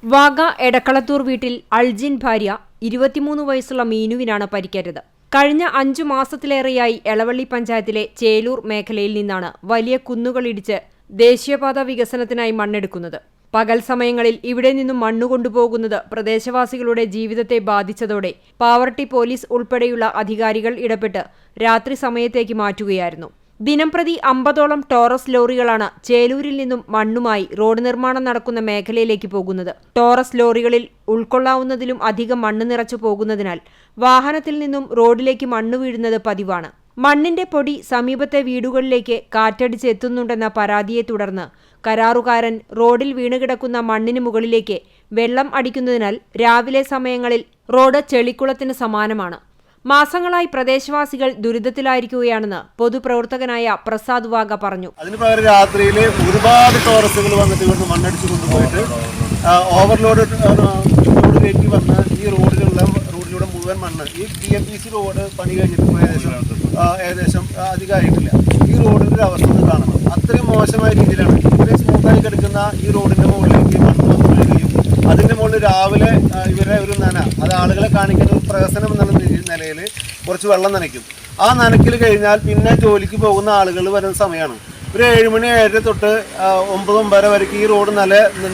വാഗ എടക്കളത്തൂർ വീട്ടിൽ അൾജിൻ ഭാര്യ 23 വയസ്സുള്ള മീനുവിനാണ് പരിക്കേറ്റത്. കഴിഞ്ഞ 5 മാസത്തിലേറെയായി എളവള്ളി പഞ്ചായത്തിലെ ചേലൂർ മേഖലയിൽ നിന്നാണ് വലിയ കുന്നുകളിടിച്ച് ദേശീയപാത വികസനത്തിനായി മണ്ണെടുക്കുന്നത്. പകൽ സമയങ്ങളിൽ ഇവിടെ നിന്നും മണ്ണ് കൊണ്ടുപോകുന്നത് പ്രദേശവാസികളുടെ ജീവിതത്തെ ബാധിച്ചതോടെ പാവർട്ടി പോലീസ് ഉൾപ്പെടെയുള്ള അധികാരികൾ ഇടപെട്ട് രാത്രി സമയത്തേക്ക് മാറ്റുകയായിരുന്നു. ദിനംപ്രതി 50ഓളം ടോറസ് ലോറികളാണ് ചേലൂരിൽ നിന്നും മണ്ണുമായി റോഡ് നിർമ്മാണം നടക്കുന്ന മേഖലയിലേക്ക് പോകുന്നത്. ടോറസ് ലോറികളിൽ ഉൾക്കൊള്ളാവുന്നതിലും അധികം മണ്ണ് നിറച്ചു പോകുന്നതിനാൽ വാഹനത്തിൽ നിന്നും റോഡിലേക്ക് മണ്ണ് വീഴുന്നത് പതിവാണ്. മണ്ണിന്റെ പൊടി സമീപത്തെ വീടുകളിലേക്ക് കാറ്റടിച്ച് എത്തുന്നുണ്ടെന്ന പരാതിയെ തുടർന്ന് കരാറുകാരൻ റോഡിൽ വീണുകിടക്കുന്ന മണ്ണിന് മുകളിലേക്ക് വെള്ളം അടിക്കുന്നതിനാൽ രാവിലെ സമയങ്ങളിൽ റോഡ് ചെളിക്കുളത്തിന് സമാനമാണ്. മാസങ്ങളായി പ്രദേശവാസികൾ ദുരിതത്തിലായിരിക്കുകയാണെന്ന് പൊതുപ്രവർത്തകനായ പ്രസാദ് വാഗ പറഞ്ഞു. അതിന് പകരം രാത്രിയിൽ ഒരുപാട് ടോറസുകൾ വന്നിട്ട് ഇവിടുന്ന് മണ്ണടിച്ച് കൊണ്ടുപോയിട്ട് ഓവർലോഡ് കയറ്റി വന്ന് ഈ റോഡിലൂടെ മുഴുവൻ മണ്ണ് ഈ TMPC റോഡ് പണി കഴിഞ്ഞിട്ട് ഏകദേശം അധികമായിട്ടില്ല. ഈ റോഡിൻ്റെ ഒരു അവസ്ഥ ഒന്ന് കാണണം. അത്രയും മോശമായ രീതിയിലാണ് ഇത്രയും സ്മൂത്തായി കിടക്കുന്ന ഈ റോഡിൻ്റെ മുകളിലേക്ക് മണ്ണ് വന്ന് വീഴുകയും അതിൻ്റെ മുകളിൽ രാവിലെ ഇവരെ ഒരു നന, അത് ആളുകളെ കാണിക്കുന്ന ഒരു പ്രഹസനം എന്നുള്ള നിലയിൽ കുറച്ച് വെള്ളം നനയ്ക്കും. ആ നനയ്ക്കൽ കഴിഞ്ഞാൽ പിന്നെ ജോലിക്ക് പോകുന്ന ആളുകൾ വരുന്ന സമയമാണ്. ഒരു 7 മണി 7 തൊട്ട് 9-9 വരെയ്ക്ക് ഈ റോഡ്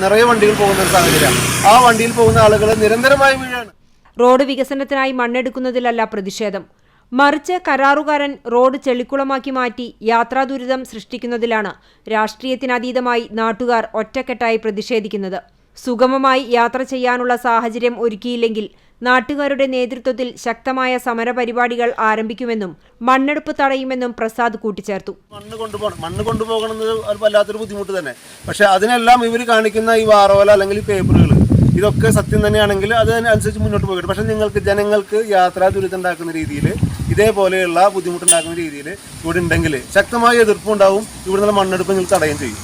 നിറയെ വണ്ടികൾ പോകുന്ന ഒരു സാഹചര്യമാണ്. ആ വണ്ടിയിൽ പോകുന്ന ആളുകൾ നിരന്തരമായി വീഴാണ്. റോഡ് വികസനത്തിനായി മണ്ണെടുക്കുന്നതിലല്ല പ്രതിഷേധം, മറിച്ച് കരാറുകാരൻ റോഡ് ചെളിക്കുളമാക്കി മാറ്റി യാത്രാ ദുരിതം സൃഷ്ടിക്കുന്നതിലാണ് രാഷ്ട്രീയത്തിനതീതമായി നാട്ടുകാർ ഒറ്റക്കെട്ടായി പ്രതിഷേധിക്കുന്നത്. സുഗമമായി യാത്ര ചെയ്യാനുള്ള സാഹചര്യം ഒരുക്കിയില്ലെങ്കിൽ നാട്ടുകാരുടെ നേതൃത്വത്തിൽ ശക്തമായ സമരപരിപാടികൾ ആരംഭിക്കുമെന്നും മണ്ണെടുപ്പ് തടയുമെന്നും പ്രസാദ് കൂട്ടിച്ചേർത്തു. മണ്ണ് കൊണ്ടുപോകണമെന്നത് വല്ലാത്തൊരു ബുദ്ധിമുട്ട് തന്നെ. പക്ഷെ അതിനെല്ലാം ഇവർ കാണിക്കുന്ന ഈ വാറോല അല്ലെങ്കിൽ പേപ്പറുകൾ ഇതൊക്കെ സത്യം തന്നെയാണെങ്കിൽ അതിനനുസരിച്ച് മുന്നോട്ട് പോകട്ടെ. പക്ഷെ ജനങ്ങൾക്ക് യാത്രാ ദുരിതം ഉണ്ടാക്കുന്ന രീതിയിൽ ഇതേപോലെയുള്ള ബുദ്ധിമുട്ടുണ്ടാക്കുന്ന രീതിയിൽ ഇവിടെ ഉണ്ടെങ്കിൽ ശക്തമായ എതിർപ്പുണ്ടാവും. ഇവിടുന്ന് മണ്ണെടുപ്പ് നിങ്ങൾ തടയുകയും ചെയ്യും.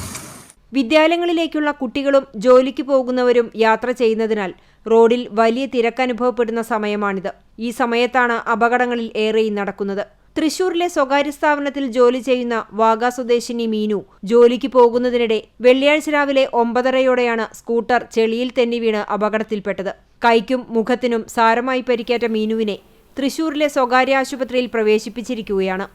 വിദ്യാലയങ്ങളിലേക്കുള്ള കുട്ടികളും ജോലിക്ക് പോകുന്നവരും യാത്ര ചെയ്യുന്നതിനാൽ റോഡിൽ വലിയ തിരക്കനുഭവപ്പെടുന്ന സമയമാണിത്. ഈ സമയത്താണ് അപകടങ്ങളിൽ ഏറെയും നടക്കുന്നത്. തൃശൂരിലെ സ്വകാര്യ സ്ഥാപനത്തിൽ ജോലി ചെയ്യുന്ന വാഗ സ്വദേശിനി മീനു ജോലിക്ക് പോകുന്നതിനിടെ വെള്ളിയാഴ്ച രാവിലെ 9:30യോടെയാണ് സ്കൂട്ടർ ചെളിയിൽ തെന്നി വീണ് അപകടത്തിൽപ്പെട്ടത്. കൈക്കും മുഖത്തിനും സാരമായി പരിക്കേറ്റ മീനുവിനെ തൃശൂരിലെ സ്വകാര്യ ആശുപത്രിയിൽ പ്രവേശിപ്പിച്ചിരിക്കുകയാണ്.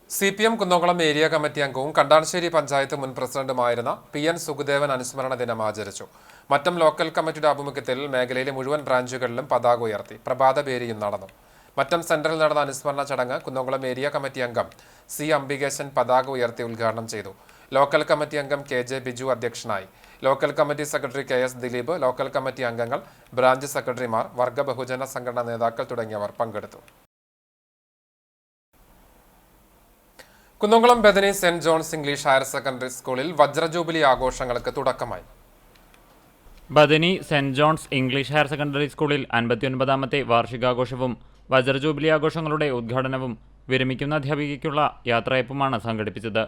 CPM കുന്നംകുളം ഏരിയ കമ്മിറ്റി അംഗവും കണ്ടാണശ്ശേരി പഞ്ചായത്ത് മുൻ പ്രസിഡന്റുമായിരുന്ന PN സുഖദേവൻ അനുസ്മരണ ദിനം ആചരിച്ചു. മറ്റം ലോക്കൽ കമ്മിറ്റിയുടെ ആഭിമുഖ്യത്തിൽ മേഖലയിലെ മുഴുവൻ ബ്രാഞ്ചുകളിലും പതാക ഉയർത്തി പ്രഭാത പേരിയും നടന്നു. മറ്റം സെന്ററിൽ നടന്ന അനുസ്മരണ ചടങ്ങ് കുന്നംകുളം ഏരിയ കമ്മിറ്റി അംഗം C അംബികേശൻ പതാക ഉയർത്തി ഉദ്ഘാടനം ചെയ്തു. ലോക്കൽ കമ്മിറ്റി അംഗം KJ ബിജു അധ്യക്ഷനായി. Local committee secretary KS Dileep, local committee അംഗങ്ങൾ, ബ്രാഞ്ച് സെക്രട്ടറിമാർ, വർഗ ബഹുജന സംഘടനാ നേതാക്കൾ തുടങ്ങിയവർ പങ്കെടുത്തു. Kunnamkulam Bethany saint John's English higher secondary സ്കൂളിൽ വജ്രജൂബിലി ആഘോഷങ്ങൾക്ക് തുടക്കമായി. Bethany saint John's English higher secondary സ്കൂളിൽ 59ാമത്തെ വാർഷികാഘോഷവും വജ്രജൂബിലി ആഘോഷങ്ങളുടെ ഉദ്ഘാടനവും വിരമിക്കുന്ന അധ്യാപികയ്ക്കുള്ള യാത്രയപ്പുമാണ് സംഘടിപ്പിച്ചത്.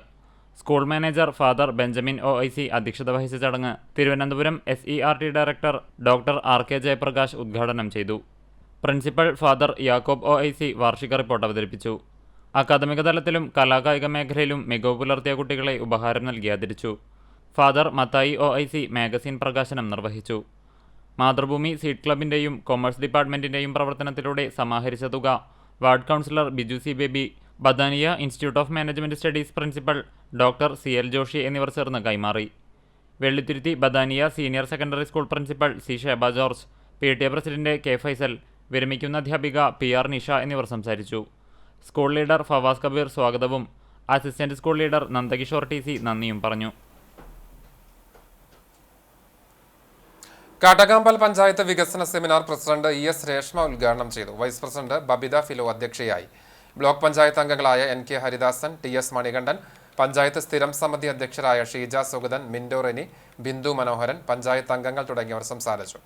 School manager father Benjamin OIC അധ്യക്ഷത വഹിച്ച ചടങ്ങ് Thiruvananthapuram SERT director doctor RK Jayaprakash ഉദ്ഘാടനം ചെയ്തു. പ്രിൻസിപ്പൽ ഫാദർ യാക്കോബ് OIC വാർഷിക റിപ്പോർട്ട് അവതരിപ്പിച്ചു. അക്കാദമിക തലത്തിലും കലാകായിക മേഖലയിലും മികവ് പുലർത്തിയ കുട്ടികളെ ഉപഹാരം നൽകി ആദരിച്ചു. ഫാദർ മത്തായി OIC മാഗസിൻ പ്രകാശനം നിർവഹിച്ചു. മാതൃഭൂമി സീഡ് ക്ലബിൻ്റെയും കൊമേഴ്സ് ഡിപ്പാർട്ട്മെൻറ്റിൻ്റെയും പ്രവർത്തനത്തിലൂടെ സമാഹരിച്ച തുക ward councillor Biju C Baby, Badania institute of management studies principal doctor CL Joshi എന്നിവർ ചേർന്ന് കൈമാറി. Vellithiruthy Badania senior secondary school principal C Sheba George, PTA president K Faisal, വിരമിക്കുന്ന അധ്യാപിക PR നിഷ എന്നിവർ സംസാരിച്ചു. സ്കൂൾ ലീഡർ ഫവാസ് കബീർ സ്വാഗതവും assistant school leader Nandakishore TC നന്ദിയും പറഞ്ഞു. കാട്ടകാമ്പൽ പഞ്ചായത്ത് വികസന സെമിനാർ പ്രസിഡന്റ് ES രേഷ്മ ഉദ്ഘാടനം ചെയ്തു. വൈസ് പ്രസിഡന്റ് ബബിത ഫിലോ അധ്യക്ഷയായി. ബ്ലോക്ക് പഞ്ചായത്ത് അംഗങ്ങളായ NK ഹരിദാസൻ, TS മണികണ്ഠൻ, പഞ്ചായത്ത് സ്ഥിരം സമിതി അധ്യക്ഷരായ ഷീജ സുഗതൻ, മിൻഡോ റെനി, ബിന്ദു മനോഹരൻ, പഞ്ചായത്ത് അംഗങ്ങൾ തുടങ്ങിയവർ സംസാരിച്ചു.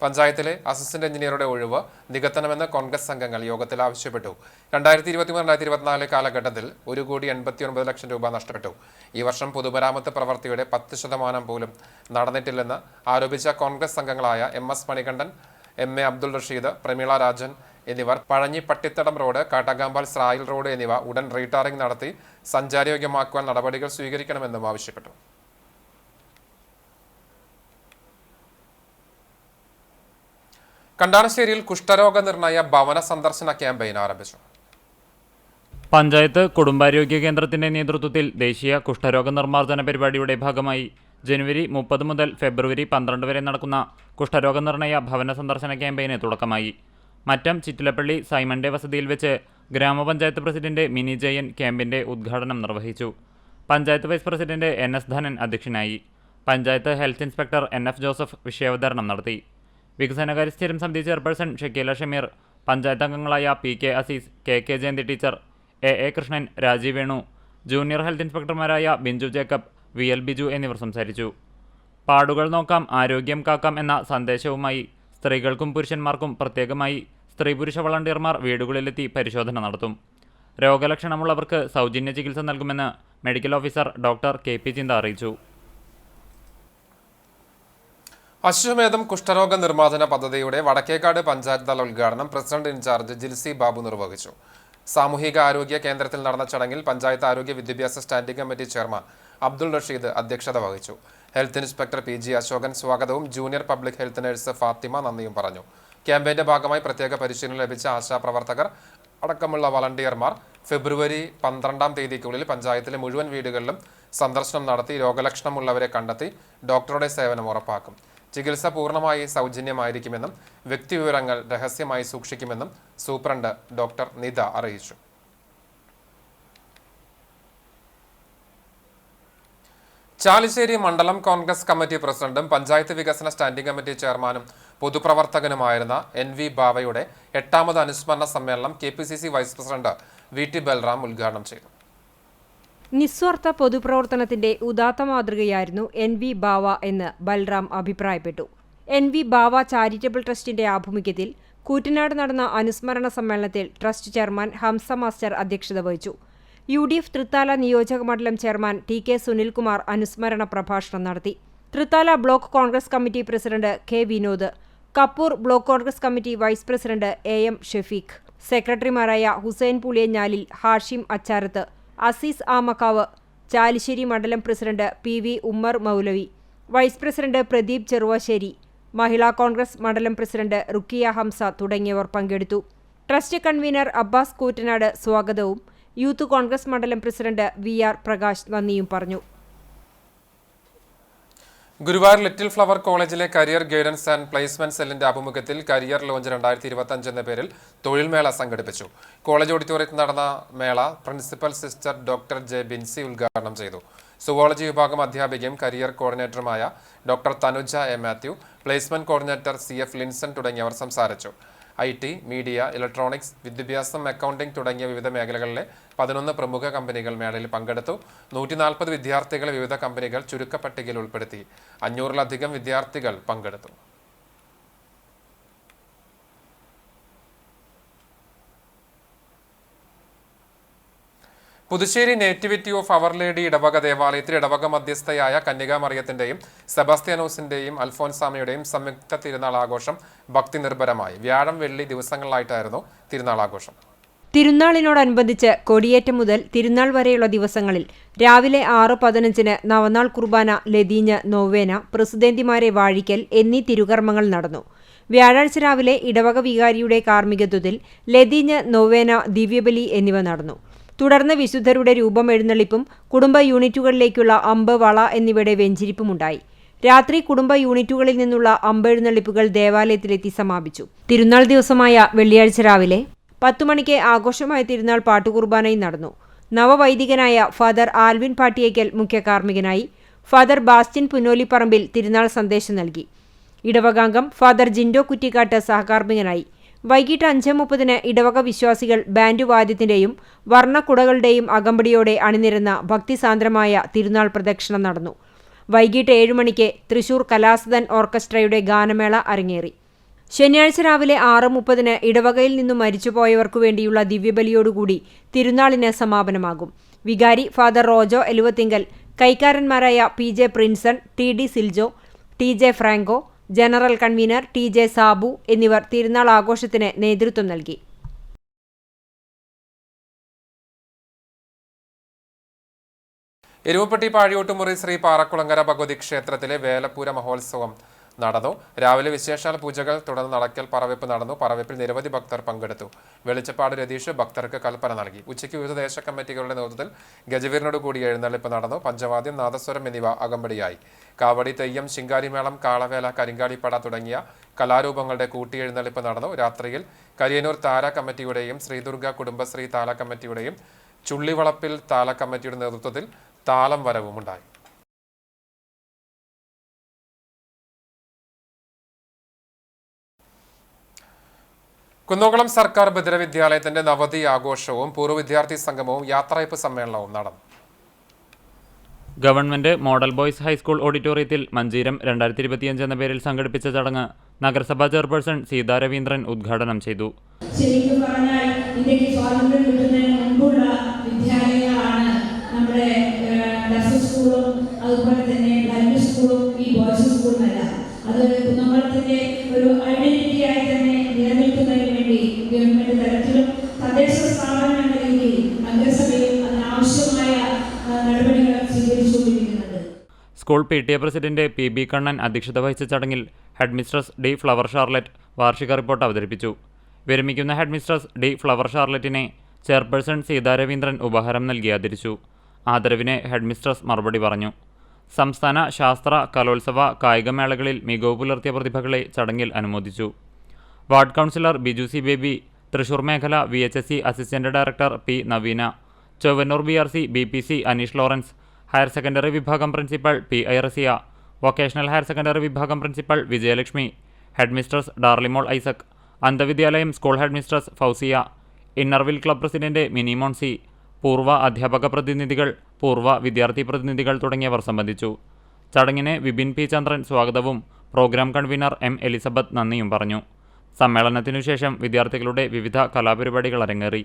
പഞ്ചായത്തിലെ അസിസ്റ്റന്റ് എഞ്ചിനീയറുടെ ഒഴിവ് നികത്തണമെന്ന് കോൺഗ്രസ് അംഗങ്ങൾ യോഗത്തിൽ ആവശ്യപ്പെട്ടു. 2023-2024 കാലഘട്ടത്തിൽ 1,89,00,000 രൂപ നഷ്ടപ്പെട്ടു. ഈ വർഷം പൊതുമരാമത്ത് പ്രവൃത്തിയുടെ 10% പോലും നടന്നിട്ടില്ലെന്ന് ആരോപിച്ച കോൺഗ്രസ് അംഗങ്ങളായ MS മണികണ്ഠൻ, MA അബ്ദുൾ റഷീദ്, പ്രമീള രാജൻ എന്നിവർ പഴഞ്ഞി പട്ടിത്തടം റോഡ്, കാട്ടകാമ്പാൽ സ്രായിൽ റോഡ് എന്നിവ ഉടൻ റീടാറിംഗ് നടത്തി സഞ്ചാരയോഗ്യമാക്കുവാൻ നടപടികൾ സ്വീകരിക്കണമെന്നും ആവശ്യപ്പെട്ടു. കണ്ടാണശ്ശേരിയിൽ കുഷ്ഠരോഗ നിർണയ ഭവന സന്ദർശന ക്യാമ്പയിൻ ആരംഭിച്ചു. പഞ്ചായത്ത് കുടുംബാരോഗ്യ കേന്ദ്രത്തിന്റെ നേതൃത്വത്തിൽ ദേശീയ കുഷ്ഠരോഗ നിർമ്മാർജ്ജന പരിപാടിയുടെ ഭാഗമായി ജനുവരി 30 മുതൽ ഫെബ്രുവരി 12 വരെ നടക്കുന്ന കുഷ്ഠരോഗ നിർണയ ഭവന സന്ദർശന ക്യാമ്പയിന് തുടക്കമായി. മറ്റം ചിറ്റിലപ്പള്ളി സൈമന്റെ വസതിയിൽ വെച്ച് ഗ്രാമപഞ്ചായത്ത് പ്രസിഡന്റ് മിനി ജയൻ ക്യാമ്പിന്റെ ഉദ്ഘാടനം നിർവഹിച്ചു. Panchayat vice president NS Dhanan അധ്യക്ഷനായി. Panchayat health inspector NF Joseph വിഷയാവതരണം നടത്തി. വികസനകാര്യ സ്ഥിരം സമിതി ചെയർപേഴ്സൺ ഷക്കീല ഷമീർ, പഞ്ചായത്ത് അംഗങ്ങളായ PK Azeez, KK Jayanthi teacher, AA Krishnan, Rajeev Venu, junior health ഇൻസ്പെക്ടർമാരായ ബിഞ്ചു ജേക്കബ്, VL ബിജു എന്നിവർ സംസാരിച്ചു. പാടുകൾ നോക്കാം ആരോഗ്യം കാക്കാം എന്ന സന്ദേശവുമായി സ്ത്രീകൾക്കും പുരുഷന്മാർക്കും പ്രത്യേകമായി സ്ത്രീ പുരുഷ വളണ്ടിയർമാർ വീടുകളിലെത്തി പരിശോധന നടത്തും. രോഗലക്ഷണമുള്ളവർക്ക് സൗജന്യ ചികിത്സ നൽകുമെന്ന് മെഡിക്കൽ ഓഫീസർ ഡോക്ടർ KP ചിന്ത അറിയിച്ചു. അശ്വമേധം കുഷ്ഠരോഗ നിർമ്മാർജ്ജന പദ്ധതിയുടെ വടക്കേക്കാട് പഞ്ചായത്ത് തല ഉദ്ഘാടനം പ്രസിഡന്റ് ഇൻചാർജ് ജിൽസി ബാബു നിർവഹിച്ചു. സാമൂഹിക ആരോഗ്യ കേന്ദ്രത്തിൽ നടന്ന ചടങ്ങിൽ പഞ്ചായത്ത് ആരോഗ്യ വിദ്യാഭ്യാസ standing committee chairman Abdul Rasheed അധ്യക്ഷത വഹിച്ചു. ഹെൽത്ത് ഇൻസ്പെക്ടർ PG അശോകൻ സ്വാഗതവും junior public health nurse Fathima നന്ദിയും പറഞ്ഞു. ക്യാമ്പയിന്റെ ഭാഗമായി പ്രത്യേക പരിശീലനം ലഭിച്ച ആശാപ്രവർത്തകർ അടക്കമുള്ള വളണ്ടിയർമാർ ഫെബ്രുവരി 12-ാം തീയതിക്കുള്ളിൽ പഞ്ചായത്തിലെ മുഴുവൻ വീടുകളിലും സന്ദർശനം നടത്തി രോഗലക്ഷണമുള്ളവരെ കണ്ടെത്തി ഡോക്ടറുടെ സേവനം ഉറപ്പാക്കും. ചികിത്സ പൂർണ്ണമായി സൗജന്യമായിരിക്കുമെന്നും വ്യക്തിവിവരങ്ങൾ രഹസ്യമായി സൂക്ഷിക്കുമെന്നും സൂപ്രണ്ട് ഡോക്ടർ നിത അറിയിച്ചു. ചാലിശ്ശേരി മണ്ഡലം കോൺഗ്രസ് കമ്മിറ്റി പ്രസിഡന്റും പഞ്ചായത്ത് വികസന സ്റ്റാൻഡിംഗ് കമ്മിറ്റി ചെയർമാനും പൊതുപ്രവർത്തകനുമായിരുന്ന NV ബാവയുടെ 8ാമത് അനുസ്മരണ സമ്മേളനം KPCC vice president VT Balram ഉദ്ഘാടനം ചെയ്തു. നിസ്വാർത്ഥ പൊതുപ്രവർത്തനത്തിന്റെ ഉദാത്ത മാതൃകയായിരുന്നു NV ബാവ എന്ന് ബൽറാം അഭിപ്രായപ്പെട്ടു. NV ബാവ ചാരിറ്റബിൾ ട്രസ്റ്റിന്റെ ആഭിമുഖ്യത്തിൽ കൂറ്റനാട് നടന്ന അനുസ്മരണ സമ്മേളനത്തിൽ ട്രസ്റ്റ് ചെയർമാൻ ഹംസ മാസ്റ്റർ അധ്യക്ഷത വഹിച്ചു. UDF തൃത്താല നിയോജക മണ്ഡലം ചെയർമാൻ TK സുനിൽകുമാർ അനുസ്മരണ പ്രഭാഷണം നടത്തി. Thrithala block Congress committee president K Vinod, Kappur block Congress committee vice president AM Shefeeq, സെക്രട്ടറിമാരായ ഹുസൈൻ പുളിയഞ്ഞാലിൽ, ഹാഷിം അച്ചാരത്ത്, അസീസ് ആമക്കാവ്, ചാലിശ്ശേരി മണ്ഡലം president PV Ummer Moulavi, vice president Pradeep Cheruvassery, Mahila Congress മണ്ഡലം പ്രസിഡന്റ് റുക്കിയ ഹംസ തുടങ്ങിയവർ പങ്കെടുത്തു. ട്രസ്റ്റ് കൺവീനർ അബ്ബാസ് കൂറ്റനാട് സ്വാഗതവും യൂത്ത് കോൺഗ്രസ് മണ്ഡലം പ്രസിഡന്റ് VR പ്രകാശ് നന്ദിയും പറഞ്ഞു. ഗുരുവായൂർ ലിറ്റിൽ ഫ്ലവർ കോളേജിലെ കരിയർ ഗൈഡൻസ് ആൻഡ് പ്ലേസ്മെന്റ് സെല്ലിന്റെ ആഭിമുഖ്യത്തിൽ കരിയർ ലോഞ്ച് 2025 എന്ന പേരിൽ തൊഴിൽമേള സംഘടിപ്പിച്ചു. കോളേജ് ഓഡിറ്റോറിയത്തിൽ നടന്ന മേള principal sister doctor J Binsy ഉദ്ഘാടനം ചെയ്തു. സുവോളജി വിഭാഗം അധ്യാപികയും കരിയർ കോർഡിനേറ്ററുമായ doctor Thanuja A Mathew, placement coordinator CF Linson തുടങ്ങിയവർ സംസാരിച്ചു. IT, മീഡിയ, ഇലക്ട്രോണിക്സ്, വിദ്യാഭ്യാസം, അക്കൗണ്ടിംഗ് തുടങ്ങിയ വിവിധ മേഖലകളിലെ 11 പ്രമുഖ കമ്പനികൾ മേളയിൽ പങ്കെടുത്തു. 140 വിദ്യാർത്ഥികളെ വിവിധ കമ്പനികൾ ചുരുക്കപ്പട്ടികയിൽ ഉൾപ്പെടുത്തി. 500-ലധികം വിദ്യാർത്ഥികൾ പങ്കെടുത്തു. Puthussery nativity of our lady ഇടവക ദേവാലയത്തിൽ ഇടവക മധ്യസ്ഥയായ കന്യകാമറിയത്തിന്റെയും സെബാസ്റ്റ്യാനോസിന്റെയും അൽഫോൻസാമയുടെയും സംയുക്ത തിരുനാൾ ആഘോഷം ഭക്തി നിർഭരമായി വ്യാഴം വെള്ളി ദിവസങ്ങളിലായിട്ടായിരുന്നു തിരുനാൾ ആഘോഷം. തിരുനാളിനോടനുബന്ധിച്ച് കൊടിയേറ്റം മുതൽ തിരുനാൾ വരെയുള്ള ദിവസങ്ങളിൽ രാവിലെ 6:15 നവനാൾ കുർബാന, ലതീഞ്ഞ്, നോവേന, പ്രസിദ്ധേന്തിമാരെ വാഴിക്കൽ എന്നീ തിരുകർമ്മങ്ങൾ നടന്നു. വ്യാഴാഴ്ച രാവിലെ ഇടവക വികാരിയുടെ കാർമ്മികത്വത്തിൽ ലതീഞ്ഞ്, നോവേന, ദിവ്യബലി എന്നിവ നടന്നു. തുടർന്ന് വിശുദ്ധരുടെ രൂപം എഴുന്നള്ളിപ്പും കുടുംബ യൂണിറ്റുകളിലേക്കുള്ള അമ്പ്, വള എന്നിവയുടെ വെഞ്ചിരിപ്പുമുണ്ടായി. രാത്രി കുടുംബ യൂണിറ്റുകളിൽ നിന്നുള്ള അമ്പെഴുന്നള്ളിപ്പുകൾ ദേവാലയത്തിലെത്തി സമാപിച്ചു. തിരുനാൾ ദിവസമായ വെള്ളിയാഴ്ച രാവിലെ 10 മണിക്ക് ആഘോഷമായ തിരുനാൾ പാട്ടുകുർബാനയും നടന്നു. നവവൈദികനായ ഫാദർ ആൽവിൻ പാട്ടിയേക്കൽ മുഖ്യ കാർമ്മികനായി. ഫാദർ ബാസ്റ്റ്യൻ പുന്നോലിപ്പറമ്പിൽ തിരുനാൾ സന്ദേശം നൽകി. ഇടവകാംഗം ഫാദർ ജിൻഡോ കുറ്റിക്കാട്ട് സഹകാർമ്മികനായി. വൈകിട്ട് 5:30 ഇടവക വിശ്വാസികൾ ബാൻഡ് വാദ്യത്തിന്റെയും വർണ്ണക്കുടകളുടെയും അകമ്പടിയോടെ അണിനിരന്ന ഭക്തിസാന്ദ്രമായ തിരുനാൾ പ്രദക്ഷിണം നടന്നു. വൈകിട്ട് 7 മണിക്ക് തൃശൂർ കലാസദൻ ഓർക്കസ്ട്രയുടെ ഗാനമേള അരങ്ങേറി. ശനിയാഴ്ച രാവിലെ 6:30 ഇടവകയിൽ നിന്നും മരിച്ചുപോയവർക്കു വേണ്ടിയുള്ള ദിവ്യബലിയോടുകൂടി തിരുനാളിന് സമാപനമാകും. വികാരി ഫാദർ റോജോ എലുവത്തിങ്കൽ, കൈക്കാരന്മാരായ PJ Prinson, TD Siljo, TJ Franco, general convener TJ Sabu എന്നിവർ തിരുനാൾ ആഘോഷത്തിന് നേതൃത്വം നൽകി. എരുവപ്പെട്ടി പാഴിയോട്ടുമുറി ശ്രീ പാറക്കുളങ്ങര ഭഗവതി ക്ഷേത്രത്തിലെ വേലപ്പൂര മഹോത്സവം നടന്നു. രാവിലെ വിശേഷാൽ പൂജകൾ, തുടർന്ന് നടക്കൽ പറവെപ്പ് നടന്നു. പറവെപ്പിൽ നിരവധി ഭക്തർ പങ്കെടുത്തു. വെളിച്ചപ്പാട് രതീഷ് ഭക്തർക്ക് കൽപ്പന നൽകി. ഉച്ചയ്ക്ക് വിവിധ ദേശ കമ്മിറ്റികളുടെ നേതൃത്വത്തിൽ ഗജവീരനോട് കൂടി എഴുന്നള്ളിപ്പ് നടന്നു. പഞ്ചവാദ്യം, നാദസ്വരം എന്നിവ അകമ്പടിയായി. കാവടി, തെയ്യം, ശിങ്കാരിമേളം, കാളവേല, കരിങ്കാളിപ്പട തുടങ്ങിയ കലാരൂപങ്ങളുടെ കൂട്ടിയെഴുന്നള്ളിപ്പ് നടന്നു. രാത്രിയിൽ കരിയനൂർ താര കമ്മിറ്റിയുടെയും ശ്രീദുർഗ കുടുംബശ്രീ താല കമ്മിറ്റിയുടെയും ചുള്ളിവളപ്പിൽ താല കമ്മിറ്റിയുടെ നേതൃത്വത്തിൽ താളം വരവുമുണ്ടായി. കുന്നംകുളം സർക്കാർ ബദിര വിദ്യാലയത്തിന്റെ നവതി ആഘോഷവും പൂർവ്വ വിദ്യാർത്ഥി സംഗമവും യാത്രയപ്പ് സമ്മേളനവും നടന്നു. ഗവൺമെന്റ് മോഡൽ ബോയ്സ് ഹൈസ്കൂൾ ഓഡിറ്റോറിയത്തിൽ മഞ്ചീരം 2025 എന്ന പേരിൽ സംഘടിപ്പിച്ച ചടങ്ങ് നഗരസഭാ ചെയർപേഴ്സൺ സീതാ രവീന്ദ്രൻ ഉദ്ഘാടനം ചെയ്തു. ശരിക്കും പറഞ്ഞാൽ ഇന്ത്യക്ക് സ്വാതന്ത്ര്യം കിട്ടുന്നതിന് മുമ്പുള്ള വിദ്യാലയങ്ങളാണ് നമ്മുടെ സ്കൂളും അതുപോലെ തന്നെ ലൈബ്രറി സ്കൂളും ഈ ബോയ്സ് സ്കൂളുമല്ല. അത് കുന്നംകുളത്തിന്റെ ഒരു ഐഡന്റിറ്റി ആയി തന്നെ നിലനിൽക്കുന്നതിന് വേണ്ടി ഗവൺമെന്റ് തലത്തിലും തദ്ദേശ സ്ഥാപനം എന്ന രീതിയിൽ നഗരസഭയിൽ അതിനാവശ്യമായ നടപടികൾ സ്വീകരിച്ചുകൊണ്ടിരിക്കുന്നുണ്ട്. School PTA president PB Kannan അധ്യക്ഷത വഹിച്ച ചടങ്ങിൽ ഹെഡ്മിസ്ട്രസ് D ഫ്ലവർ ഷാർലറ്റ് വാർഷിക റിപ്പോർട്ട് അവതരിപ്പിച്ചു. വിരമിക്കുന്ന ഹെഡ്മിസ്ട്രസ് D ഫ്ലവർ ഷാർലറ്റിനെ ചെയർപേഴ്സൺ സീതാ രവീന്ദ്രൻ ഉപഹാരം നൽകി ആദരിച്ചു. ആദരവിന് ഹെഡ്മിസ്ട്രസ് മറുപടി പറഞ്ഞു. സംസ്ഥാന ശാസ്ത്ര, കലോത്സവ, കായികമേളകളിൽ മികവ് പുലർത്തിയ പ്രതിഭകളെ ചടങ്ങിൽ അനുമോദിച്ചു. Ward councillor Biju C. Baby, Thrissur മേഖല VHSE assistant director P. Naveena, Chowwannur BRC BPC Aneesh Lawrence, higher secondary വിഭാഗം principal P. I. Raziya, vocational higher secondary വിഭാഗം principal Vijayalakshmi, headmistress Darlimol Isaac, അന്ധവിദ്യാലയം school headmistress Fousiya, inner wheel club president Mini Moncy, പൂർവ്വ അധ്യാപക പ്രതിനിധികൾ, പൂർവ്വ വിദ്യാർത്ഥി പ്രതിനിധികൾ തുടങ്ങിയവർ സംബന്ധിച്ചു. ചടങ്ങിന് വിപിൻ P. ചന്ദ്രൻ സ്വാഗതവും പ്രോഗ്രാം കൺവീനർ M. എലിസബത്ത് നന്ദിയും പറഞ്ഞു. സമ്മേളനത്തിനു ശേഷം വിദ്യാർത്ഥികളുടെ വിവിധ കലാപരിപാടികൾ അരങ്ങേറി.